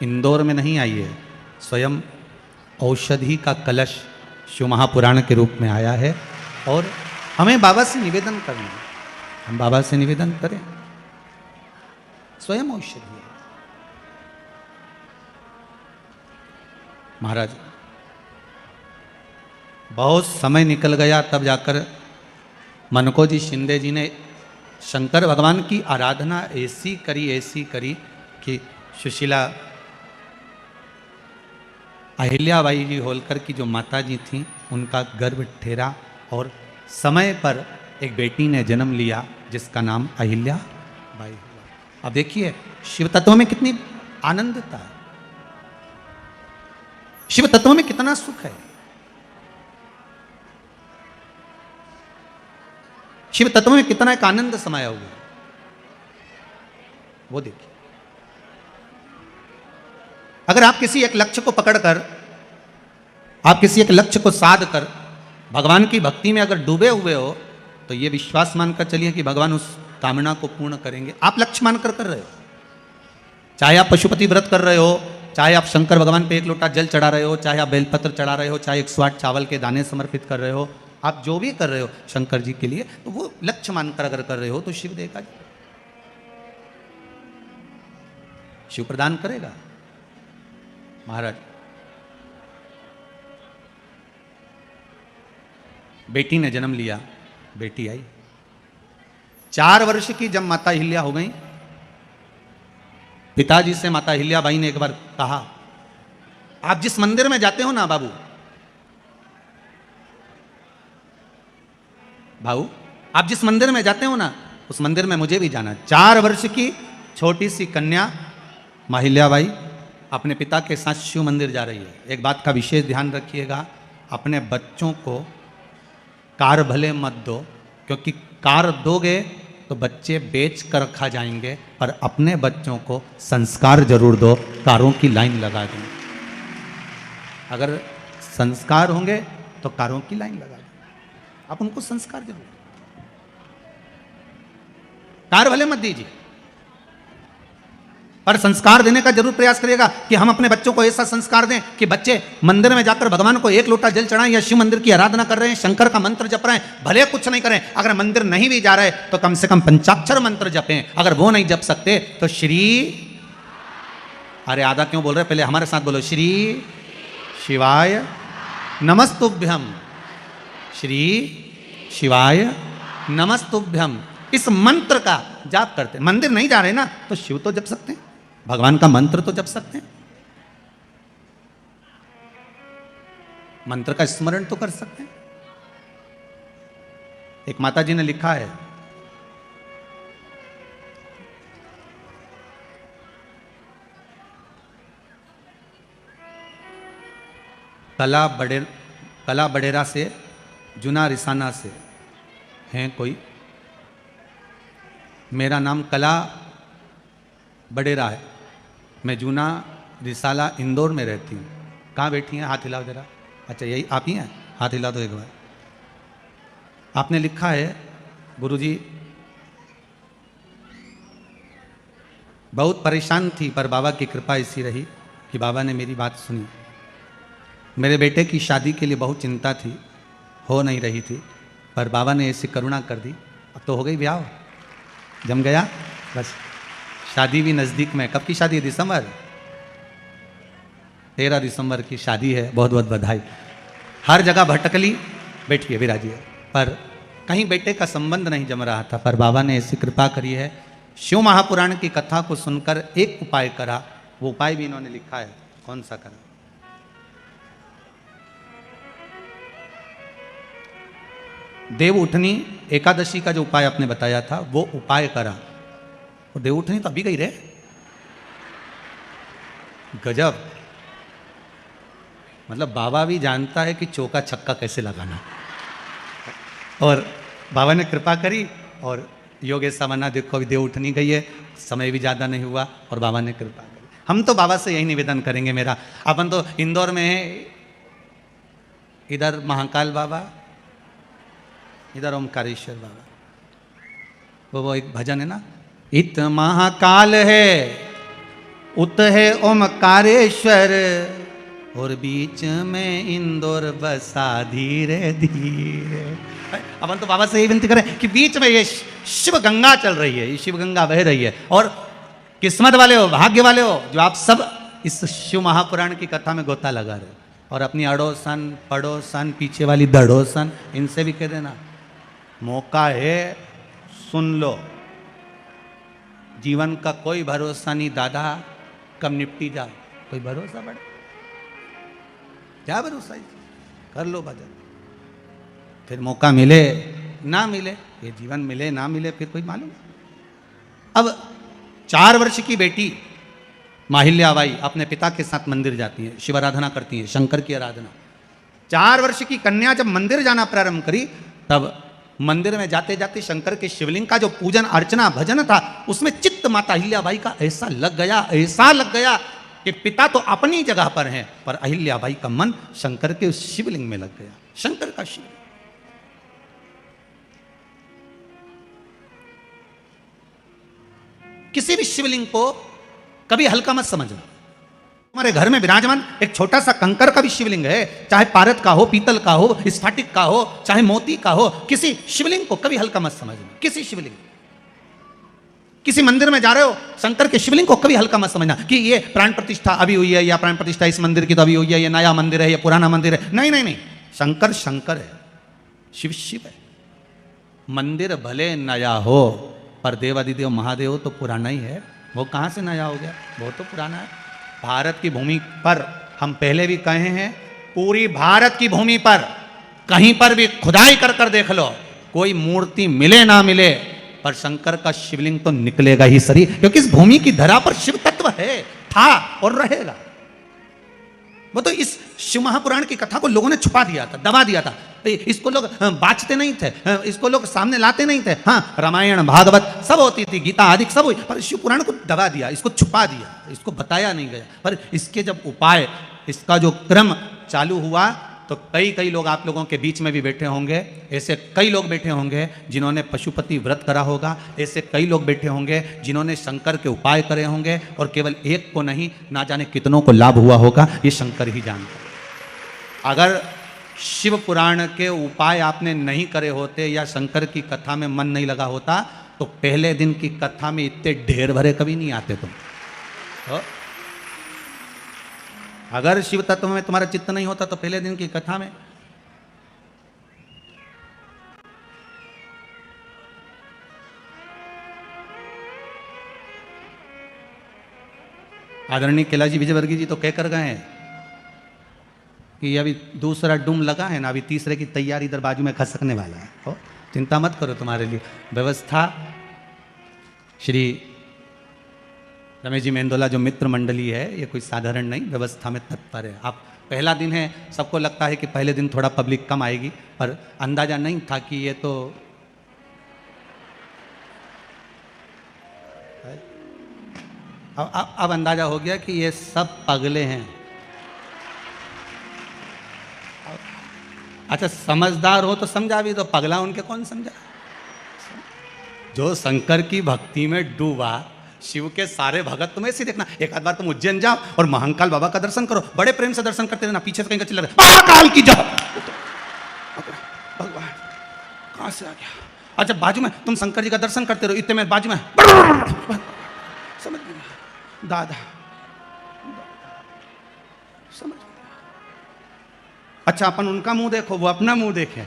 इंदौर में नहीं आई है, स्वयं औषधि का कलश शिव महापुराण के रूप में आया है और हमें बाबा से निवेदन करना है, हम बाबा से निवेदन करें, स्वयं औषधि है। महाराज बहुत समय निकल गया तब जाकर मनकोजी शिंदे जी ने शंकर भगवान की आराधना ऐसी करी कि सुशीला अहिल्याबाई जी होलकर की जो माता जी थी उनका गर्भ ठहरा और समय पर एक बेटी ने जन्म लिया जिसका नाम अहिल्याबाई हुआ। अब देखिए शिव तत्व में कितनी आनंदता है, शिव तत्व में कितना सुख है, शिव तत्व में कितना एक आनंद समाया हुआ है, वो देखिए। अगर आप किसी एक लक्ष्य को पकड़कर, आप किसी एक लक्ष्य को साध कर भगवान की भक्ति में अगर डूबे हुए हो, तो ये विश्वास मानकर चलिए कि भगवान उस कामना को पूर्ण करेंगे। आप लक्ष्य मानकर कर रहे हो, चाहे आप पशुपति व्रत कर रहे हो, चाहे आप शंकर भगवान पे एक लोटा जल चढ़ा रहे हो, चाहे आप बेलपत्र चढ़ा रहे हो, चाहे 108 चावल के दाने समर्पित कर रहे हो, आप जो भी कर रहे हो शंकर जी के लिए, तो वो लक्ष्य मानकर अगर कर रहे हो तो शिव देगा, शिव प्रदान करेगा। महाराज बेटी ने जन्म लिया, बेटी आई, 4 वर्ष की जब माता अहिल्या हो गई, पिताजी से माता अहिल्याबाई ने एक बार कहा, आप जिस मंदिर में जाते हो ना बाबू, आप जिस मंदिर में जाते हो ना, उस मंदिर में मुझे भी जाना। 4 वर्ष की छोटी सी कन्या अहिल्याबाई अपने पिता के साथ शिव मंदिर जा रही है। एक बात का विशेष ध्यान रखिएगा, अपने बच्चों को कार भले मत दो, क्योंकि कार दोगे तो बच्चे बेच कर खा जाएंगे, पर अपने बच्चों को संस्कार जरूर दो, कारों की लाइन लगा दो। अगर संस्कार होंगे तो कारों की लाइन लगा दो, आप उनको संस्कार जरूर, कार भले मत दीजिए, पर संस्कार देने का जरूर प्रयास करिएगा कि हम अपने बच्चों को ऐसा संस्कार दें कि बच्चे मंदिर में जाकर भगवान को एक लोटा जल चढ़ाएं, या शिव मंदिर की आराधना कर रहे हैं, शंकर का मंत्र जप रहे हैं, भले कुछ नहीं करें, अगर मंदिर नहीं भी जा रहे तो कम से कम पंचाक्षर मंत्र जपें। अगर वो नहीं जप सकते तो श्री, अरे आधा क्यों बोल रहे, पहले हमारे साथ बोलो, श्री शिवाय नमस्तुभ्यम, श्री शिवाय नमस्तुभ्यम, इस मंत्र का जाप करते। मंदिर नहीं जा रहे ना तो शिव तो जप सकते हैं, भगवान का मंत्र तो जप सकते हैं, मंत्र का स्मरण तो कर सकते हैं। एक माता जी ने लिखा है, कला बडेरा से, जुना रिसाना से हैं कोई, मेरा नाम कला बडेरा है, मैं जूना रिसाला इंदौर में रहती हूँ। कहाँ बैठी हैं, हाथ हिलाओ जरा। अच्छा यही आप ही हैं, हाथ हिला दो एक बार। आपने लिखा है, गुरुजी बहुत परेशान थी, पर बाबा की कृपा ऐसी रही कि बाबा ने मेरी बात सुनी। मेरे बेटे की शादी के लिए बहुत चिंता थी, हो नहीं रही थी, पर बाबा ने ऐसी करुणा कर दी, अब तो हो गई ब्याह, जम गया, बस शादी भी नज़दीक में। कब की शादी है? दिसंबर, 13 दिसंबर की शादी है, बहुत बहुत बधाई। हर जगह भटकली, बैठिए विराजिए, पर कहीं बेटे का संबंध नहीं जम रहा था, पर बाबा ने ऐसी कृपा करी है, शिव महापुराण की कथा को सुनकर एक उपाय करा, वो उपाय भी इन्होंने लिखा है। कौन सा करा? देव उठनी एकादशी का जो उपाय आपने बताया था, वो उपाय करा। और देव उठनी तो अभी गई रे, गजब। मतलब बाबा भी जानता है कि चौका छक्का कैसे लगाना, और बाबा ने कृपा करी, और योगेश सामन्ना देखो अभी देव उठनी गई है, समय भी ज़्यादा नहीं हुआ, और बाबा ने कृपा करी। हम तो बाबा से यही निवेदन करेंगे, मेरा अपन तो इंदौर में है, इधर महाकाल बाबा, इधर ओमकारेश्वर बाबा, वो एक भजन है ना, इत महाकाल है, उत है ओमकारेश्वर, और बीच में इंदौर बसा धीरे धीरे। अपन तो बाबा से यही विनती करें कि बीच में ये शिव गंगा चल रही है, ये शिव गंगा बह रही है, और किस्मत वाले हो, भाग्य वाले हो जो आप सब इस शिव महापुराण की कथा में गोता लगा रहे हो, और अपनी अड़ोसन पड़ोसन पीछे वाली दड़ोसन इनसे भी कह देना, मौका है सुन लो, जीवन का कोई भरोसा नहीं दादा, कब निपटी जा, कोई भरोसा बड़ा, क्या भरोसा है, कर लो भजन, फिर मौका मिले ना मिले, ये जीवन मिले ना मिले फिर कोई मालूम। अब 4 वर्ष की बेटी माहिल्याबाई अपने पिता के साथ मंदिर जाती है, शिव आराधना करती है, शंकर की आराधना। 4 वर्ष की कन्या जब मंदिर जाना प्रारंभ करी, तब मंदिर में जाते जाते शंकर के शिवलिंग का जो पूजन अर्चना भजन था, उसमें चित्त माता अहिल्याबाई का ऐसा लग गया कि पिता तो अपनी जगह पर हैं, पर अहिल्याबाई का मन शंकर के उस शिवलिंग में लग गया। शंकर का शिवलिंग। किसी भी शिवलिंग को कभी हल्का मत समझना। हमारे घर में विराजमान एक छोटा सा कंकर का भी शिवलिंग है, चाहे पारद का हो, पीतल का हो, स्फटिक का हो, चाहे मोती का हो, किसी शिवलिंग को कभी हल्का मत समझना। किसी शिवलिंग, किसी मंदिर में जा रहे हो, शंकर के शिवलिंग को कभी हल्का मत समझना कि ये प्राण प्रतिष्ठा अभी हुई है, या प्राण प्रतिष्ठा इस मंदिर की तो अभी हुई है, ये नया मंदिर है, ये पुराना मंदिर है। नहीं नहीं नहीं, शंकर शंकर है, शिव शिव है। मंदिर भले नया हो, पर देवादिदेव महादेव तो पुराना ही है। वो कहाँ से नया हो गया? वो तो पुराना है। भारत की भूमि पर, हम पहले भी कहे हैं, पूरी भारत की भूमि पर कहीं पर भी खुदाई कर कर देख लो, कोई मूर्ति मिले ना मिले, पर शंकर का शिवलिंग तो निकलेगा ही सही, क्योंकि इस भूमि की धरा पर शिव तत्व है, था और रहेगा। वो तो इस शिव महापुराण की कथा को लोगों ने छुपा दिया था, दबा दिया था। इसको लोग बाँचते नहीं थे, इसको लोग सामने लाते नहीं थे। हाँ, रामायण भागवत सब होती थी, गीता आदि सब हुई, पर शिव पुराण को दबा दिया, इसको छुपा दिया, इसको बताया नहीं गया। पर इसके जब उपाय, इसका जो क्रम चालू हुआ, तो कई लोग आप लोगों के बीच में भी बैठे होंगे, ऐसे कई लोग बैठे होंगे जिन्होंने पशुपति व्रत करा होगा, ऐसे कई लोग बैठे होंगे जिन्होंने शंकर के उपाय करे होंगे, और केवल एक को नहीं, ना जाने कितनों को लाभ हुआ होगा, ये शंकर ही जानता है। अगर शिव पुराण के उपाय आपने नहीं करे होते, या शंकर की कथा में मन नहीं लगा होता, तो पहले दिन की कथा में इतने ढेर भरे कभी नहीं आते तुम। तो अगर शिव तत्व में तुम्हारा चित्त नहीं होता, तो पहले दिन की कथा में आदरणीय कैलाश विजयवर्गीय जी तो कहकर गए हैं कि अभी दूसरा डूम लगा है ना, अभी तीसरे की तैयारी इधर बाजू में खसकने वाला है। हो, चिंता मत करो, तुम्हारे लिए व्यवस्था। श्री रमेश जी मेंदोला जो मित्र मंडली है, ये कोई साधारण नहीं, व्यवस्था में तत्पर है। आप पहला दिन है, सबको लगता है कि पहले दिन थोड़ा पब्लिक कम आएगी, पर अंदाजा नहीं था कि ये तो अब अंदाजा हो गया कि ये सब पगले हैं। अच्छा, समझदार हो तो समझा भी, तो पगला उनके कौन समझा? जो शंकर की भक्ति में डूबा, शिव के सारे भगत तुम्हें ऐसे देखना। एक आध बार तुम उज्जैन जाओ और महाकाल बाबा का दर्शन करो, बड़े प्रेम से दर्शन करते रहना, पीछे से कहीं का चिल्ला महाकाल की जय, भगवान कहां से आ गया। अच्छा, बाजू में तुम शंकर जी का दर्शन करते रहो, इतने में बाजू में समझ गया दादा, समझ। अच्छा, अपन उनका मुंह देखो, वो अपना मुंह देखे,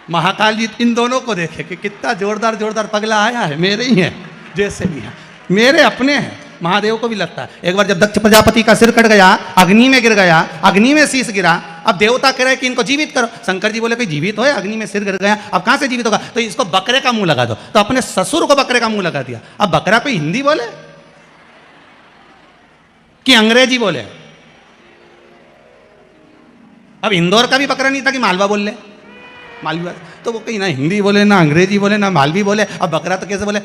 महाकाल जी इन दोनों को देखे कि कितना जोरदार जोरदार पगला आया है। मेरे ही है, जैसे भी है, मेरे अपने हैं। महादेव को भी लगता है। एक बार जब दक्ष प्रजापति का सिर कट गया, अग्नि में गिर गया, अग्नि में शीश गिरा, अब देवता कह रहे हैं कि इनको जीवित करो। शंकर जी बोले कोई जीवित हो, अग्नि में सिर गिर गया, अब कहां से जीवित होगा? तो इसको बकरे का मुंह लगा दो। तो अपने ससुर को बकरे का मुंह लगा दिया। अब बकरा कोई हिंदी बोले कि अंग्रेजी बोले? अब इंदौर का भी बकरा नहीं था कि मालवा बोल ले, मालवा तो वो कहीं ना हिंदी बोले, ना अंग्रेजी बोले, ना मालवी बोले। अब बकरा तो कैसे बोले?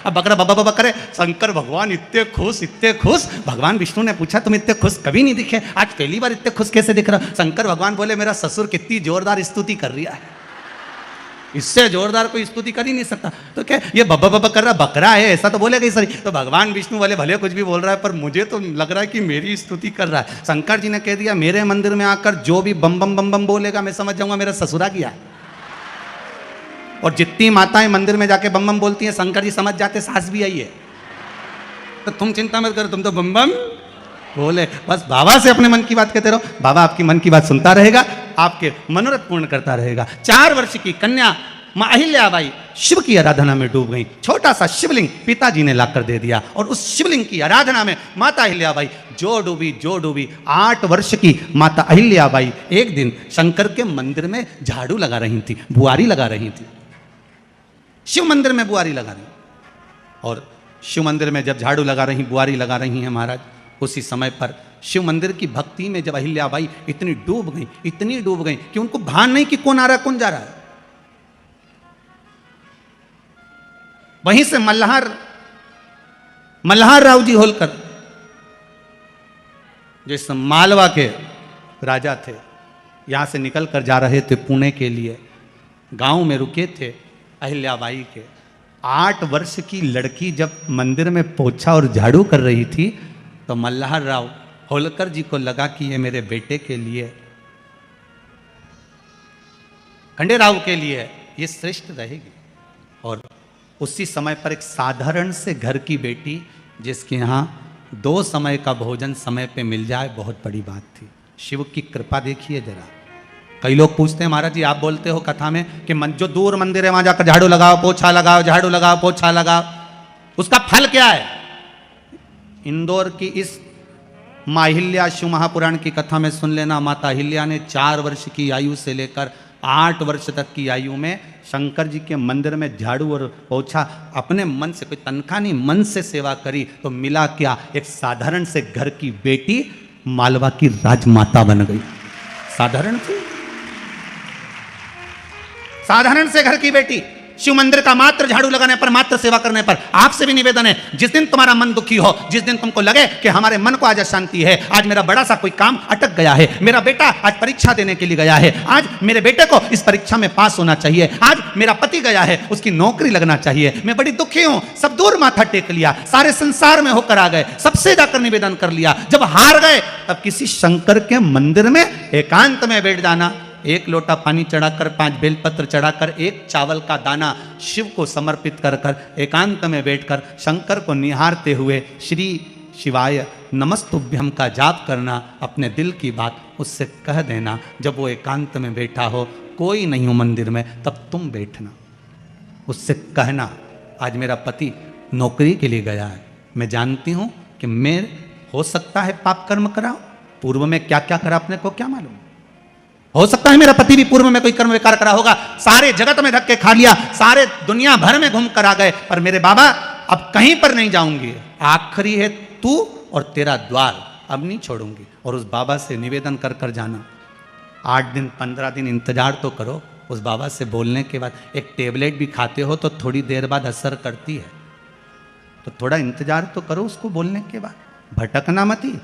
अब बकरा बब्बा बब्बा करे। शंकर भगवान इतने खुश। भगवान विष्णु ने पूछा तुम इतने खुश कभी नहीं दिखे, आज पहली बार इतने खुश कैसे दिख रहा? शंकर भगवान बोले मेरा ससुर कितनी जोरदार स्तुति कर रहा है, इससे जोरदार कोई स्तुति कर ही नहीं सकता। तो क्या ये बब्बा बब्बा कर रहा बकरा है, ऐसा तो बोलेगा ही सही। तो भगवान विष्णु वाले भले कुछ भी बोल रहा है, पर मुझे तो लग रहा है कि मेरी स्तुति कर रहा है। शंकर जी ने कह दिया मेरे मंदिर में आकर जो भी बम बम बम बम बोलेगा, मैं समझ जाऊंगा मेरा ससुरा किया। और जितनी माताएं मंदिर में जाके बम बम बोलती हैं, शंकर जी समझ जाते सास भी आई है। तो तुम चिंता मत करो, तुम तो बम बम बोले, बस बाबा से अपने मन की बात कहते रहो, बाबा आपकी मन की बात सुनता रहेगा, आपके मनोरथ पूर्ण करता रहेगा। 4 वर्ष की कन्या मां अहिल्याबाई शिव की आराधना में डूब गई। छोटा सा शिवलिंग पिताजी ने लाकर दे दिया, और उस शिवलिंग की आराधना में माता अहिल्याबाई जो डूबी। 8 वर्ष की माता अहिल्याबाई एक दिन शंकर के मंदिर में झाड़ू लगा रही थी, बुआरी लगा रही थी। शिव मंदिर में बुआरी लगा रही। और शिव मंदिर में जब झाड़ू लगा रही, बुआरी लगा रही हैं महाराज, उसी समय पर शिव मंदिर की भक्ति में जब अहिल्याबाई इतनी डूब गई कि उनको भान नहीं कि कौन आ रहा है कौन जा रहा है। वहीं से मल्हार राव जी होलकर, जो इस मालवा के राजा थे, यहां से निकल कर जा रहे थे पुणे के लिए। गांव में रुके थे अहिल्याबाई के। 8 वर्ष की लड़की जब मंदिर में पोछा और झाड़ू कर रही थी तो मल्हार राव होलकर जी को लगा कि ये मेरे बेटे के लिए, खंडेराव के लिए ये श्रेष्ठ रहेगी। और उसी समय पर एक साधारण से घर की बेटी जिसके यहाँ 2 समय का भोजन समय पे मिल जाए, बहुत बड़ी बात थी। शिव की कृपा देखिए जरा। कई लोग पूछते हैं महाराज जी आप बोलते हो कथा में कि जो दूर मंदिर है वहां जाकर झाड़ू लगाओ पोछा लगाओ, झाड़ू लगाओ पोछा लगाओ, उसका फल क्या है? इंदौर की इस माँ अहिल्या शिव महापुराण की कथा में सुन लेना। माता अहिल्या ने 4 वर्ष की आयु से लेकर 8 वर्ष तक की आयु में शंकर जी के मंदिर में झाड़ू और पोछा अपने मन से, कोई तनख्वाह नहीं, मन से सेवा करी। तो मिला क्या? एक साधारण से घर की बेटी मालवा की राजमाता बन गई। साधारण से घर की बेटी शिव मंदिर का मात्र झाड़ू लगाने पर, मात्र सेवा करने पर। आपसे भी निवेदन है, जिस दिन तुम्हारा मन दुखी हो, जिस दिन तुमको लगे कि हमारे मन को आज अशांति है, आज मेरा बड़ा सा कोई काम अटक गया है, मेरा बेटा आज परीक्षा देने के लिए गया है, आज मेरे बेटे को इस परीक्षा में पास होना चाहिए, आज मेरा पति गया है उसकी नौकरी लगना चाहिए, मैं बड़ी दुखी हूं, सब दूर माथा टेक लिया, सारे संसार में होकर आ गए, सबसे जाकर निवेदन कर लिया, जब हार गए तब किसी शंकर के मंदिर में एकांत में बैठ जाना, 1 लोटा पानी चढ़ाकर, 5 बेलपत्र चढ़ाकर, 1 चावल का दाना शिव को समर्पित कर कर एकांत में बैठकर शंकर को निहारते हुए श्री शिवाय नमस्तुभ्यम का जाप करना, अपने दिल की बात उससे कह देना। जब वो एकांत में बैठा हो, कोई नहीं हो मंदिर में, तब तुम बैठना, उससे कहना आज मेरा पति नौकरी के लिए गया है, मैं जानती हूं कि मैं हो सकता है पाप कर्म कराओ, पूर्व में क्या क्या करा अपने को क्या मालूम, हो सकता है मेरा पति भी पूर्व में कोई कर्म विकार करा होगा, सारे जगत में धक्के खा लिया, सारे दुनिया भर में घूम कर आ गए, पर मेरे बाबा अब कहीं पर नहीं जाऊंगी, आखिरी है तू और तेरा द्वार, अब नहीं छोड़ूंगी। और उस बाबा से निवेदन कर कर जाना। 8 दिन 15 दिन इंतजार तो करो, उस बाबा से बोलने के बाद। एक टेबलेट भी खाते हो तो थोड़ी देर बाद असर करती है, तो थोड़ा इंतजार तो करो उसको बोलने के बाद, भटकना मत ही।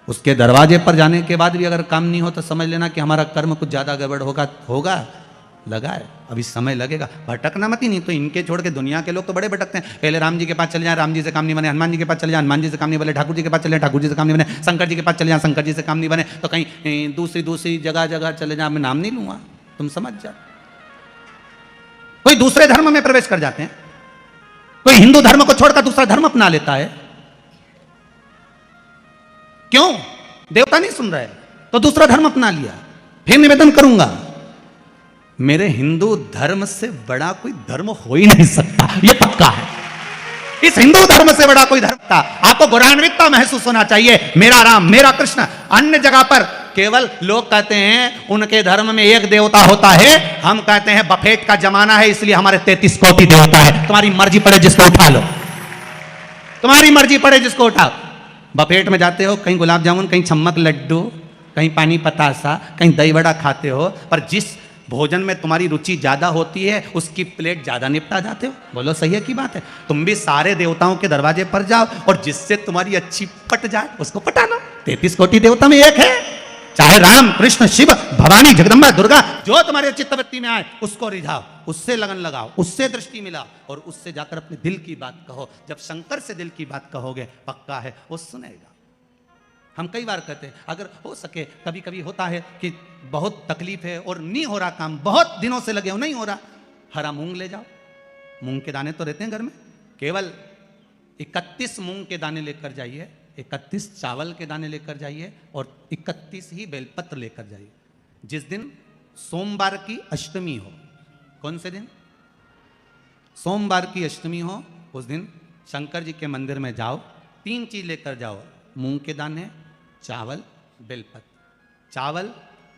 उसके दरवाजे पर जाने के बाद भी अगर काम नहीं हो तो समझ लेना कि हमारा कर्म कुछ ज़्यादा गड़बड़ होगा लगा है, अभी समय लगेगा, भटकना मत ही। नहीं तो इनके छोड़ के दुनिया के लोग तो बड़े भटकते हैं। पहले राम जी के पास चले जाए, राम जी से काम नहीं बने, हनुमान जी के पास चले जाए, हनुमान जी से काम नहीं बने, ठाकुर जी के पास चले जाए, ठाकुर जी से काम नहीं बने, शंकर जी के पास चले जाए, शंकर जी से काम नहीं बने, तो कहीं दूसरी जगह चले जाए, मैं नाम नहीं लूंगा, तुम समझ जाओ। कोई दूसरे धर्म में प्रवेश कर जाते हैं, कोई हिंदू धर्म को छोड़कर दूसरा धर्म अपना लेता है। क्यों? देवता नहीं सुन रहे तो दूसरा धर्म अपना लिया। फिर निवेदन करूंगा, मेरे हिंदू धर्म से बड़ा कोई धर्म हो ही नहीं सकता, यह पक्का है। इस हिंदू धर्म से बड़ा कोई धर्म था। आपको गौरवान्वितता महसूस होना चाहिए, मेरा राम मेरा कृष्ण। अन्य जगह पर केवल लोग कहते हैं उनके धर्म में एक देवता होता है, हम कहते हैं बफेट का जमाना है इसलिए हमारे 33 कोटि देवता है। तुम्हारी मर्जी पड़े जिसको उठा लो, तुम्हारी मर्जी पड़े जिसको उठाओ। बफेट में जाते हो, कहीं गुलाब जामुन, कहीं छम्मक लड्डू, कहीं पानी पतासा, कहीं दही बड़ा खाते हो, पर जिस भोजन में तुम्हारी रुचि ज्यादा होती है उसकी प्लेट ज्यादा निपटा जाते हो। बोलो सही है की बात है? तुम भी सारे देवताओं के दरवाजे पर जाओ और जिससे तुम्हारी अच्छी पट जाए उसको पटाना। 33 कोटि देवता में एक है, चाहे राम कृष्ण शिव भवानी जगदम्बा दुर्गा, जो तुम्हारे चित्तवृत्ति में आए उसको रिझाओ, उससे लगन लगाओ, उससे दृष्टि मिलाओ और उससे जाकर अपने दिल की बात कहो। जब शंकर से दिल की बात कहोगे, पक्का है वो सुनेगा। हम कई बार कहते हैं अगर हो सके, कभी कभी होता है कि बहुत तकलीफ है और नहीं हो रहा काम, बहुत दिनों से लगे हो नहीं हो रहा, हरा मूंग ले जाओ। मूंग के दाने तो रहते हैं घर में, केवल 31 मूंग के दाने लेकर जाइए, 31 चावल के दाने लेकर जाइए और 31 ही बेलपत्र लेकर जाइए। जिस दिन सोमवार की अष्टमी हो, कौन से दिन? सोमवार की अष्टमी हो, उस दिन शंकर जी के मंदिर में जाओ, 3 चीज लेकर जाओ, मूंग के दाने, चावल, बेलपत्र। चावल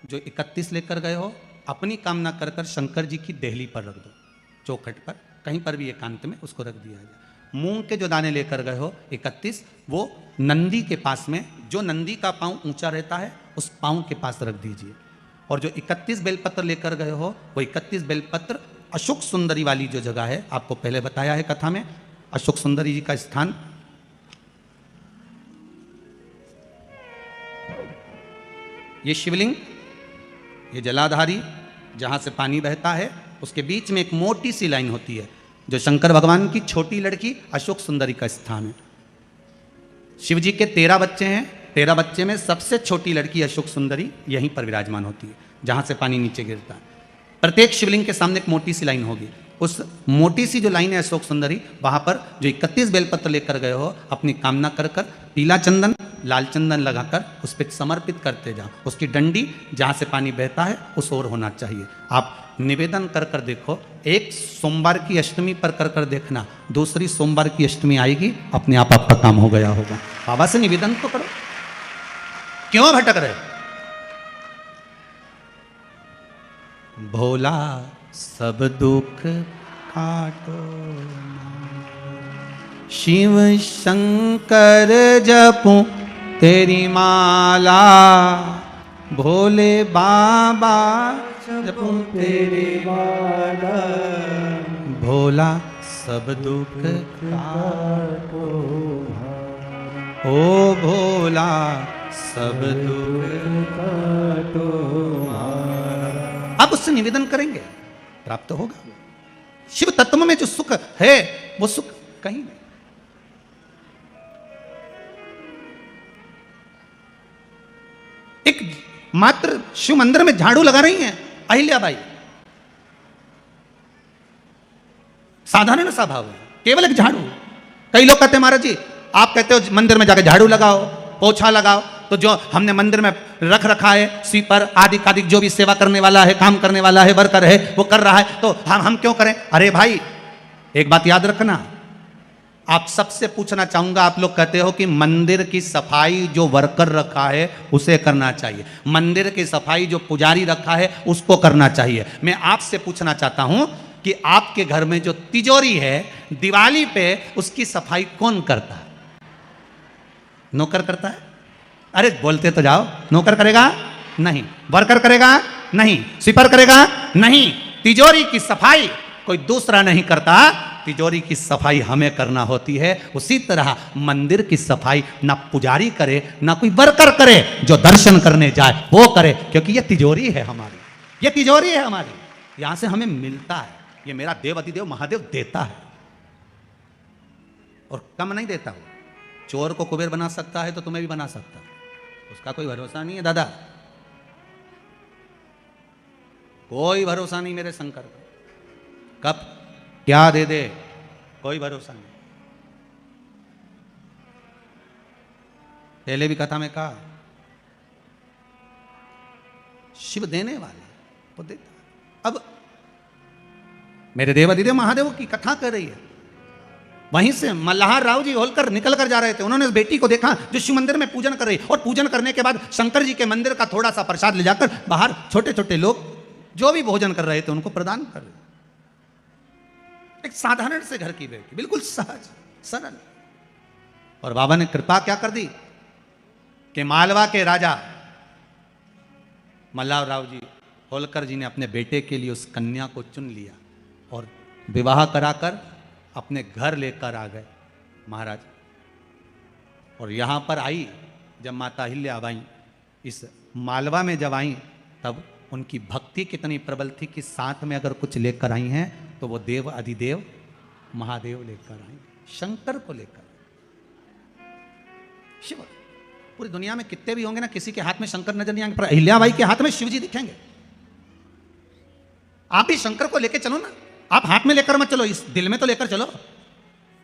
जो 31 लेकर गए हो, अपनी कामना कर कर शंकर जी की देहली पर रख दो, चौखट पर। कहीं पर भी एकांत में उसको रख दिया जाए। मूंग के जो दाने लेकर गए हो 31, वो नंदी के पास में, जो नंदी का पांव ऊंचा रहता है उस पांव के पास रख दीजिए। और जो 31 बेलपत्र लेकर गए हो वो 31 बेलपत्र अशोक सुंदरी वाली जो जगह है, आपको पहले बताया है कथा में, अशोक सुंदरी जी का स्थान, ये शिवलिंग, ये जलाधारी जहां से पानी बहता है, उसके बीच में एक मोटी सी लाइन होती है जो शंकर भगवान की छोटी लड़की अशोक सुंदरी का स्थान है। शिव जी के 13 बच्चे हैं, 13 बच्चे में सबसे छोटी लड़की अशोक सुंदरी यहीं पर विराजमान होती है जहां से पानी नीचे गिरता है। प्रत्येक शिवलिंग के सामने एक मोटी सी लाइन होगी, उस मोटी सी जो लाइन है अशोक सुंदरी, वहां पर जो 31 बेलपत्र लेकर गए हो अपनी कामना कर कर पीला चंदन लाल चंदन लगाकर उस पर समर्पित करते जाओ। उसकी डंडी जहां से पानी बहता है उस ओर होना चाहिए। आप निवेदन कर कर देखो, एक सोमवार की अष्टमी पर कर कर देखना, दूसरी सोमवार की अष्टमी आएगी, अपने आप आपका काम हो गया होगा। बाबा से निवेदन तो करो, क्यों भटक रहे? भोला सब दुख काटो, शिव शंकर जपूं तेरी माला, भोले बाबा जपूं तेरी माला, भोला सब दुख काटो, ओ भोला सब दुख काटो। आप उससे निवेदन करेंगे, प्राप्त होगा। शिव तत्व में जो सुख है वो सुख कहीं नहीं। एक मात्र शिव मंदिर में झाड़ू लगा रही हैं अहिल्याबाई, साधारण सा भाव है, केवल एक झाड़ू। कई लोग कहते हैं महाराज जी आप कहते हो मंदिर में जाकर झाड़ू लगाओ पोछा लगाओ, तो जो हमने मंदिर में रख रखा है स्वीपर आदि आदि जो भी सेवा करने वाला है, काम करने वाला है, वर्कर है, वो कर रहा है, तो हम क्यों करें? अरे भाई एक बात याद रखना, आप सबसे पूछना चाहूंगा, आप लोग कहते हो कि मंदिर की सफाई जो वर्कर रखा है उसे करना चाहिए, मंदिर की सफाई जो पुजारी रखा है उसको करना चाहिए। मैं आपसे पूछना चाहता हूं कि आपके घर में जो तिजोरी है दिवाली पे उसकी सफाई कौन करता है? नौकर करता है? अरे बोलते तो जाओ। नौकर करेगा? नहीं। वर्कर करेगा? नहीं। स्वीपर करेगा? नहीं। तिजोरी की सफाई कोई दूसरा नहीं करता, तिजोरी की सफाई हमें करना होती है। उसी तरह मंदिर की सफाई ना पुजारी करे ना कोई वर्कर करे, जो दर्शन करने जाए वो करे, क्योंकि ये तिजोरी है हमारी, ये तिजोरी है हमारी, यहां से हमें मिलता है। ये मेरा देव अतिदेव महादेव देता है और कम नहीं देता हूं। चोर को कुबेर बना सकता है तो तुम्हें भी बना सकता है, उसका कोई भरोसा नहीं है दादा, कोई भरोसा नहीं मेरे शंकर का, कब क्या दे दे कोई भरोसा नहीं। पहले भी कथा में कहा शिव देने वाले वो देता। अब मेरे देवाधिदेव महादेव की कथा कर रही है, वहीं से मल्हार राव जी होलकर निकल कर जा रहे थे, उन्होंने उस बेटी को देखा जो शिव मंदिर में पूजन कर रही, और पूजन करने के बाद शंकर जी के मंदिर का थोड़ा सा प्रसाद ले जाकर बाहर छोटे छोटे लोग जो भी भोजन कर रहे थे उनको प्रदान कर रहे। एक साधारण से घर की बेटी, बिल्कुल सहज सरल, और बाबा ने कृपा क्या कर दी कि मालवा के राजा मल्हार राव जी होलकर जी ने अपने बेटे के लिए उस कन्या को चुन लिया और विवाह कराकर अपने घर लेकर आ गए महाराज। और यहाँ पर आई जब माता अहिल्याबाई इस मालवा में जब आई, तब उनकी भक्ति कितनी प्रबल थी कि साथ में अगर कुछ लेकर आई हैं तो वो देव अधिदेव महादेव लेकर आई, शंकर को लेकर। शिव पूरी दुनिया में कितने भी होंगे ना, किसी के हाथ में शंकर नजर नहीं आएंगे, पर अहिल्याबाई के हाथ में शिव जी दिखेंगे। आप भी शंकर को लेकर चलो ना, आप हाथ में लेकर मत चलो, इस दिल में तो लेकर चलो।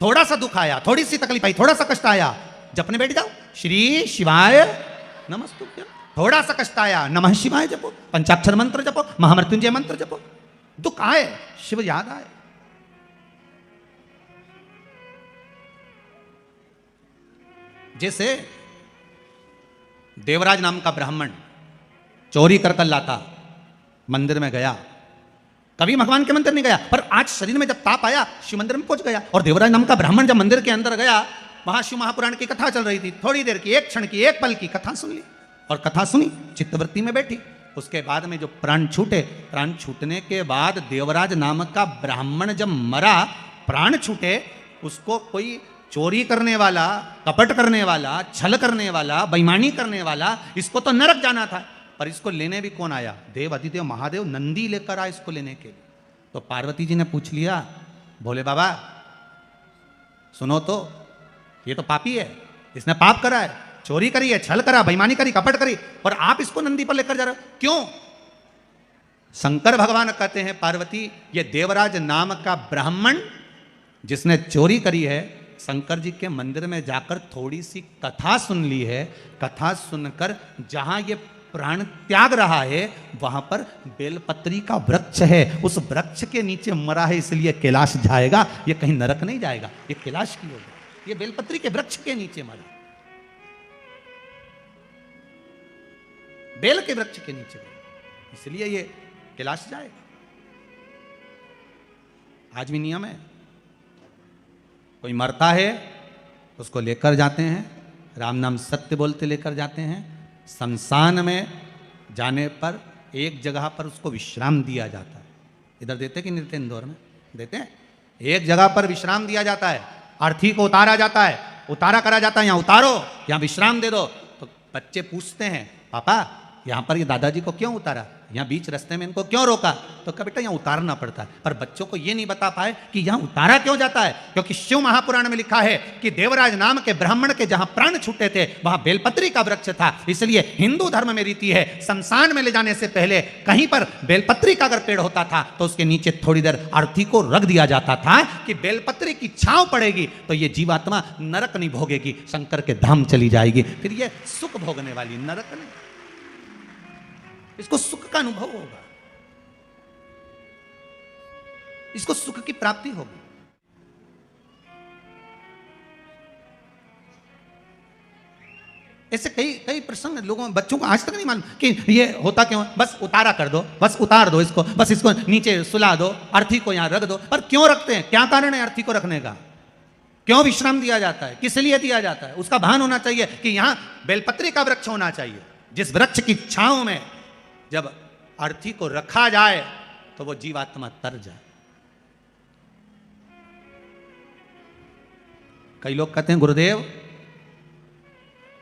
थोड़ा सा दुख आया, थोड़ी सी तकलीफ आई, थोड़ा सा कष्ट आया, जपने बैठ जाओ, श्री शिवाय नमस्तुभ्यं। थोड़ा सा कष्ट आया, नमः शिवाय जपो, पंचाक्षर मंत्र जपो, महामृत्युंजय मंत्र जपो। दुख आए शिव याद आए। जैसे देवराज नाम का ब्राह्मण चोरी कर कर लाता, मंदिर में गया, कभी भगवान के मंदिर नहीं गया, पर आज शरीर में जब ताप आया शिव मंदिर में पहुंच गया। और देवराज नाम का ब्राह्मण जब मंदिर के अंदर गया, वहां शिव महापुराण की कथा चल रही थी, थोड़ी देर की, एक क्षण की, एक पल की कथा सुन ली, और कथा सुनी, चित्तवृत्ति में बैठी। उसके बाद में जो प्राण छूटे, प्राण छूटने के बाद देवराज नामक का ब्राह्मण जब मरा, प्राण छूटे, उसको कोई चोरी करने वाला, कपट करने वाला, छल करने वाला, बेईमानी करने वाला, इसको तो नरक जाना था, पर इसको लेने भी कौन आया? देव अधिदेव महादेव नंदी लेकर आया इसको लेने के लिए। तो पार्वती जी ने पूछ लिया, भोले बाबा सुनो तो, ये तो पापी है, इसने पाप करा है, चोरी करी है, छल करा, बेईमानी करी, कपट करी, और आप इसको नंदी पर लेकर जा रहे हो, क्यों? शंकर भगवान कहते हैं, पार्वती ये देवराज नाम का ब्राह्मण जिसने चोरी करी है, शंकर जी के मंदिर में जाकर थोड़ी सी कथा सुन ली है, कथा सुनकर जहां ये प्राण त्याग रहा है वहां पर बेलपत्री का वृक्ष है, उस वृक्ष के नीचे मरा है, इसलिए कैलाश जाएगा, ये कहीं नरक नहीं जाएगा, ये कैलाश की होगा, ये बेलपत्री के वृक्ष के नीचे मरा, बेल के वृक्ष के नीचे मरा, इसलिए ये कैलाश जाएगा। आज भी नियम है, कोई मरता है उसको लेकर जाते हैं, राम नाम सत्य बोलते लेकर जाते हैं, शमशान में जाने पर एक जगह पर उसको विश्राम दिया जाता है। इधर देते कि नहीं देते? इंदौर में देते हैं, एक जगह पर विश्राम दिया जाता है, अर्थी को उतारा जाता है, उतारा करा जाता है, यहाँ उतारो, यहाँ विश्राम दे दो। तो बच्चे पूछते हैं, पापा यहाँ पर ये दादाजी को क्यों उतारा, यहाँ बीच रास्ते में इनको क्यों रोका? तो कहा बेटा यहाँ उतारना पड़ता है, पर बच्चों को ये नहीं बता पाए कि यहाँ उतारा क्यों जाता है, क्योंकि शिव महापुराण में लिखा है कि देवराज नाम के ब्राह्मण के जहां प्राण छूटे थे वहां बेलपत्री का वृक्ष था, इसलिए हिंदू धर्म में रीति है शमशान में ले जाने से पहले कहीं पर बेलपत्री का अगर पेड़ होता था तो उसके नीचे थोड़ी देर अर्थी को रख दिया जाता था कि बेलपत्री की छांव पड़ेगी तो ये जीवात्मा नरक नहीं भोगेगी, शंकर के धाम चली जाएगी, फिर ये सुख भोगने वाली, नरक नहीं, इसको सुख का अनुभव होगा, इसको सुख की प्राप्ति होगी। ऐसे कई कई प्रसंग लोगों बच्चों को आज तक नहीं मालूम कि ये होता क्यों है। बस उतारा कर दो, बस उतार दो इसको, बस इसको नीचे सुला दो, अर्थी को यहां रख दो। पर क्यों रखते हैं, क्या कारण है अर्थी को रखने का, क्यों विश्राम दिया जाता है, किस लिए दिया जाता है? उसका भान होना चाहिए कि यहां बेलपत्री का वृक्ष होना चाहिए, जिस वृक्ष की छांव में जब अर्थी को रखा जाए तो वो जीवात्मा तर जाए। कई लोग कहते हैं गुरुदेव,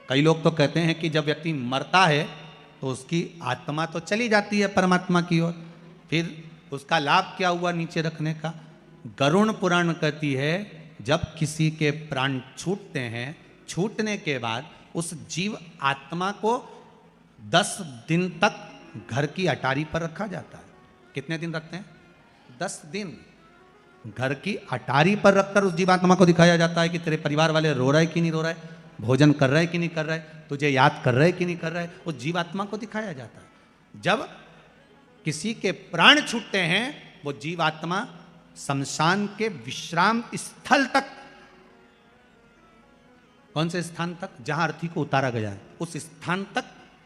कई लोग तो कहते हैं कि जब व्यक्ति मरता है तो उसकी आत्मा तो चली जाती है परमात्मा की ओर, फिर उसका लाभ क्या हुआ नीचे रखने का? गरुड़ पुराण कहती है जब किसी के प्राण छूटते हैं, छूटने के बाद उस जीव आत्मा को 10 दिन तक घर की अटारी पर रखा जाता है। कितने दिन रखते हैं? 10 दिन घर की अटारी पर रखकर उस जीवात्मा को दिखाया जाता है कि तेरे परिवार वाले रो रहे कि नहीं रो रहे, भोजन कर रहे कि नहीं कर रहे, तुझे याद कर रहे कि नहीं कर रहे, उस जीवात्मा को दिखाया जाता है। जब किसी के प्राण छूटते हैं वो जीवात्मा शमशान के विश्राम स्थल तक, कौन से स्थान तक? जहां अर्थी को उतारा गया है उस स्थान तक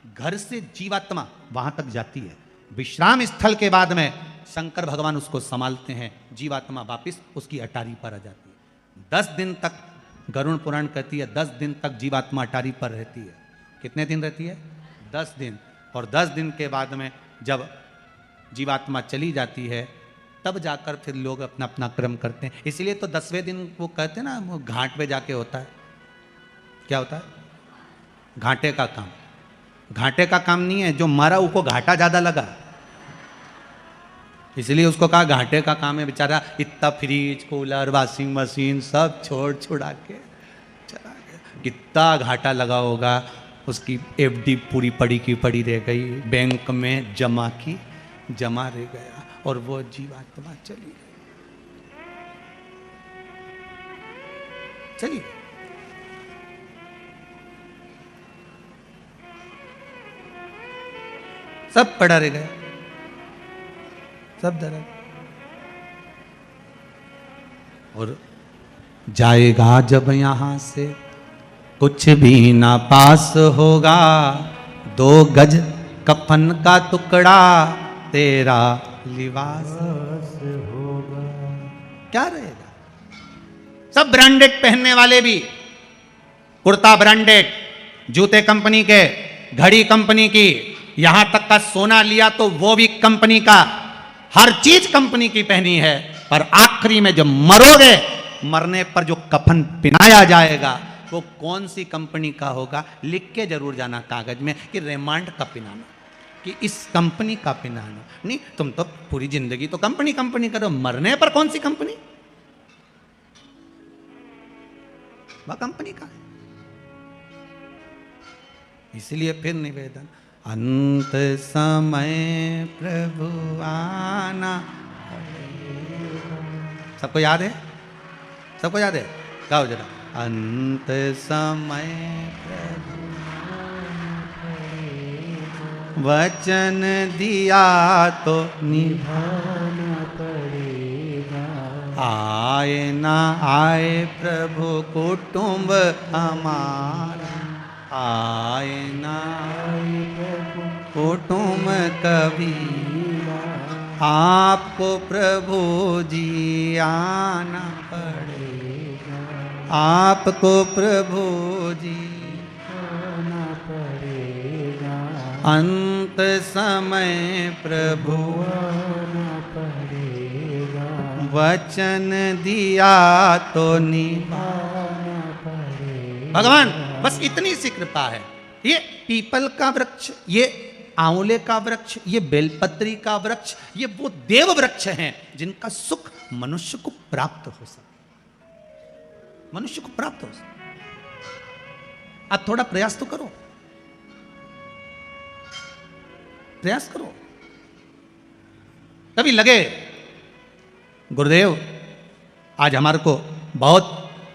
घर से जीवात्मा वहां तक जाती है। विश्राम स्थल के बाद में शंकर भगवान उसको संभालते हैं, जीवात्मा वापिस उसकी अटारी पर आ जाती है। 10 दिन तक गरुड़ पुराण कहती है 10 दिन तक जीवात्मा अटारी पर रहती है। कितने दिन रहती है? 10 दिन। और 10 दिन के बाद में जब जीवात्मा चली जाती है तब जाकर फिर लोग अपना अपना कर्म करते हैं। इसलिए तो 10वें दिन वो कहते हैं ना, वो घाट पे जाके होता है, क्या होता है? घाटे का काम। घाटे का काम नहीं है, जो मरा उसको घाटा ज्यादा लगा इसलिए उसको कहा घाटे का काम है। बेचारा इतना फ्रिज, कूलर, वॉशिंग मशीन सब छोड़ छुड़ा के चला गया, कितना घाटा लगा होगा। उसकी एफडी पूरी पड़ी की पड़ी रह गई, बैंक में जमा की जमा रह गया, और वो जीवात्मा चली गई। सब पड़ा रह गया, सब दर्द। और जाएगा जब यहां से कुछ भी ना पास होगा, 2 गज कफन का टुकड़ा तेरा लिबास होगा। क्या रहेगा? सब ब्रांडेड पहनने वाले भी, कुर्ता ब्रांडेड, जूते कंपनी के, घड़ी कंपनी की, यहां तक का सोना लिया तो वो भी कंपनी का, हर चीज कंपनी की पहनी है। पर आखिरी में जब मरोगे, मरने पर जो कफन पहनाया जाएगा वो कौन सी कंपनी का होगा, लिख के जरूर जाना कागज में कि रेमांड का पिनाना, कि इस कंपनी का पिनाना। नहीं, तुम तो पूरी जिंदगी तो कंपनी कंपनी करो, मरने पर कौन सी कंपनी? वह कंपनी का है। इसलिए फिर निवेदन, अंत समय प्रभु आना। सबको याद है? सबको याद है? गाओ जरा। अंत समय प्रभु वचन दिया तो निभाना पड़ेगा। आए ना आए प्रभु कुटुंब हमारा, आए ना आए प्रभु कुटुंब कभी, आपको प्रभु जी आना पड़ेगा, आपको प्रभु जी आना पड़ेगा। अंत समय प्रभु आना पड़ेगा। वचन दिया तो आना पड़ेगा। भगवान बस इतनी सी कृपा है। ये पीपल का वृक्ष, ये आंवले का वृक्ष, ये बेलपत्री का वृक्ष, ये वो देव वृक्ष हैं जिनका सुख मनुष्य को प्राप्त हो सके, मनुष्य को प्राप्त हो सके। अब थोड़ा प्रयास तो करो, प्रयास करो। कभी लगे गुरुदेव आज हमारे को बहुत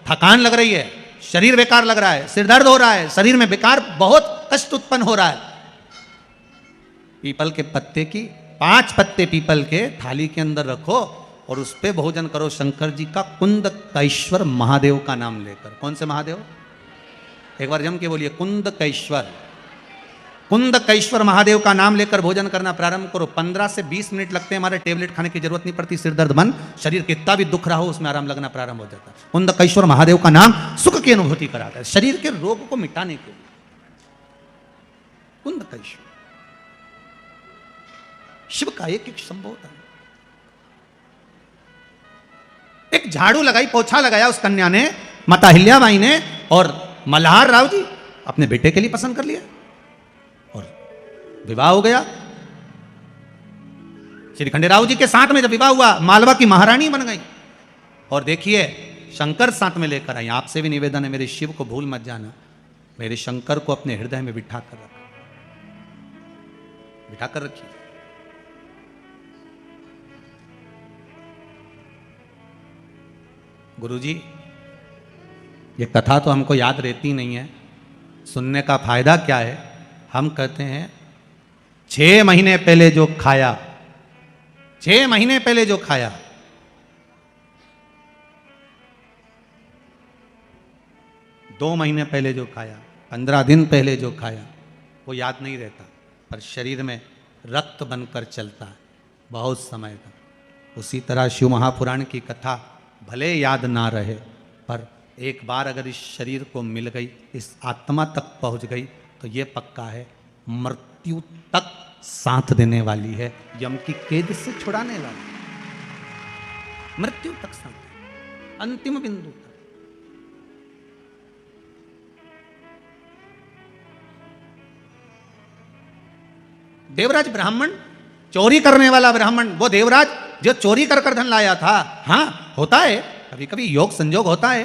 थकान लग रही है, शरीर बेकार लग रहा है, सिर दर्द हो रहा है, शरीर में बेकार बहुत कष्ट उत्पन्न हो रहा है, पीपल के पत्ते की 5 पत्ते पीपल के थाली के अंदर रखो और उस पे भोजन करो शंकर जी का कुंदकेश्वर महादेव का नाम लेकर। कौन से महादेव? एक बार जम के बोलिए, कुंदकेश्वर। कुंदकेश्वर महादेव का नाम लेकर भोजन करना प्रारंभ करो। 15 से 20 मिनट लगते हैं, हमारे टेबलेट खाने की जरूरत नहीं पड़ती। सिर दर्द बंद, शरीर कितना भी दुख रहा हो उसमें आराम लगना प्रारंभ हो जाता है। कुंदकेश्वर महादेव का नाम सुख की अनुभूति कराता है, शरीर के रोग को मिटाने के लिए। कुंदकेश्वर शिव का एक एक संबोधन। एक झाड़ू लगाई, पोछा लगाया उस कन्या ने, माता हिल्याबाई ने, और मल्हार राव जी अपने बेटे के लिए पसंद कर लिया और विवाह हो गया। श्री खंडेराव जी के साथ में जब विवाह हुआ, मालवा की महारानी बन गई। और देखिए शंकर साथ में लेकर आई। आपसे भी निवेदन है, मेरे शिव को भूल मत जाना, मेरे शंकर को अपने हृदय में बिठा कर रखो, बिठा कर रखिए। गुरुजी ये कथा तो हमको याद रहती नहीं है, सुनने का फायदा क्या है? हम कहते हैं 6 महीने पहले जो खाया, 6 महीने पहले जो खाया, 2 महीने पहले जो खाया, 15 दिन पहले जो खाया, वो याद नहीं रहता, पर शरीर में रक्त बनकर चलता है बहुत समय तक। उसी तरह शिव महापुराण की कथा भले याद ना रहे, पर एक बार अगर इस शरीर को मिल गई, इस आत्मा तक पहुंच गई, तो ये पक्का है मृत्यु तक साथ देने वाली है, यम की कैद से छुड़ाने वाली, मृत्यु तक साथ, अंतिम बिंदु तक। देवराज ब्राह्मण, चोरी करने वाला ब्राह्मण, वो देवराज जो चोरी कर कर धन लाया था। हाँ होता है, कभी कभी योग संजोग होता है,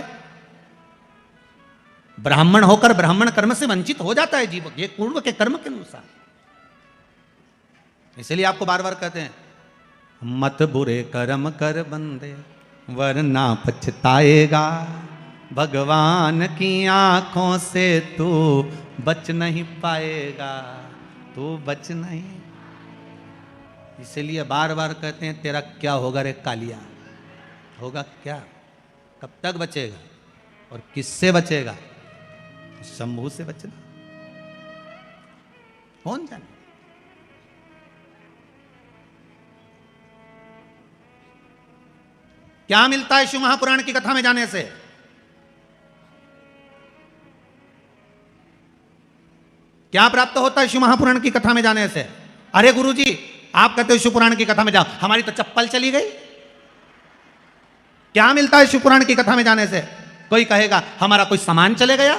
ब्राह्मण होकर ब्राह्मण कर्म से वंचित हो जाता है जीव, ये पूर्व के कर्म के अनुसार। इसलिए आपको बार बार कहते हैं, मत बुरे कर्म कर बंदे वरना पछताएगा, भगवान की आंखों से तू बच नहीं पाएगा, तू बच नहीं। इसलिए बार बार कहते हैं, तेरा क्या होगा रे कालिया, होगा क्या, कब तक बचेगा और किससे बचेगा? शंभू से बचना, कौन जाने। क्या मिलता है शिव महापुराण की कथा में जाने से? क्या प्राप्त होता है शिव महापुराण की कथा में जाने से? अरे गुरुजी, आप कहते हो शिव पुराण की कथा में जाओ, हमारी तो चप्पल चली गई। क्या मिलता है शिव पुराण की कथा में जाने से? कोई कहेगा हमारा कोई सामान चले गया।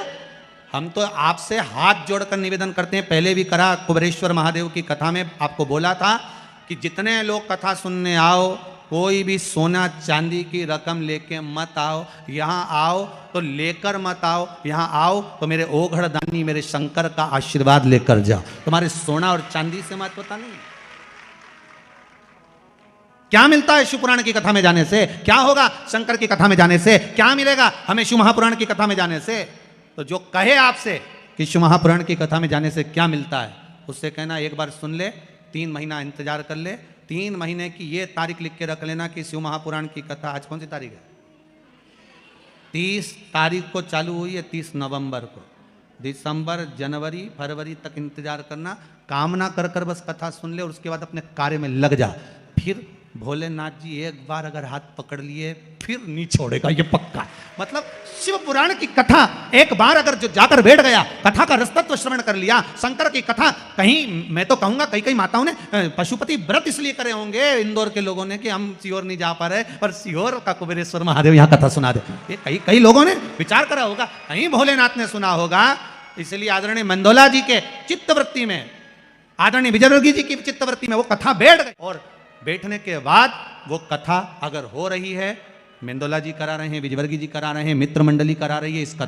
हम तो आपसे हाथ जोड़कर निवेदन करते हैं, पहले भी करा, कुबेरेश्वर महादेव की कथा में आपको बोला था कि जितने लोग कथा सुनने आओ, कोई भी सोना चांदी की रकम लेके मत आओ। यहाँ आओ तो लेकर मत आओ, यहाँ आओ तो मेरे ओघड़ दानी, मेरे शंकर का आशीर्वाद लेकर जाओ। तुम्हारे सोना और चांदी से महत्वता नहीं। क्या मिलता है शिव पुराण की कथा में जाने से? क्या होगा शंकर की कथा में जाने से? क्या मिलेगा हमें शिव महापुराण की कथा में जाने से? तो जो कहे आपसे कि शिव महापुराण की कथा में जाने से क्या मिलता है, उससे कहना एक बार सुन ले, 3 महीना इंतजार कर ले, 3 महीने की ये तारीख लिख के रख लेना कि शिव महापुराण की कथा आज कौन सी तारीख है? 30 तारीख को चालू हुई है, 30 नवंबर को। दिसंबर, जनवरी, फरवरी तक इंतजार करना, कामना कर कर बस कथा सुन ले और उसके बाद अपने कार्य में लग जा। फिर भोलेनाथ जी एक बार अगर हाथ पकड़ लिए फिर नहीं छोड़ेगा, ये पक्का। मतलब शिव पुराण की कथा एक बार अगर जो जाकर बैठ गया, कथा का रसतत्व श्रवण कर लिया, शंकर की कथा, कहीं मैं तो कहूंगा कई कई माताओं ने पशुपति व्रत इसलिए करे होंगे इंदौर के लोगों ने कि हम सीहोर नहीं जा पा रहे, और सीहोर का कुबेरेश्वर महादेव यहाँ कथा सुना दे। ये कई लोगों ने विचार करा होगा, कहीं भोलेनाथ ने सुना होगा। इसलिए आदरणीय मंदोला जी के चित्तवृत्ति में, आदरणीय विजयवर्गीय जी की चित्तवृत्ति में वो कथा बैठ गई, और बैठने के बाद वो कथा अगर हो रही है, मेंदोला जी करा रहे हैं, विजयवर्गीय जी करा रहे हैं, मित्र मंडली करा रही है, इस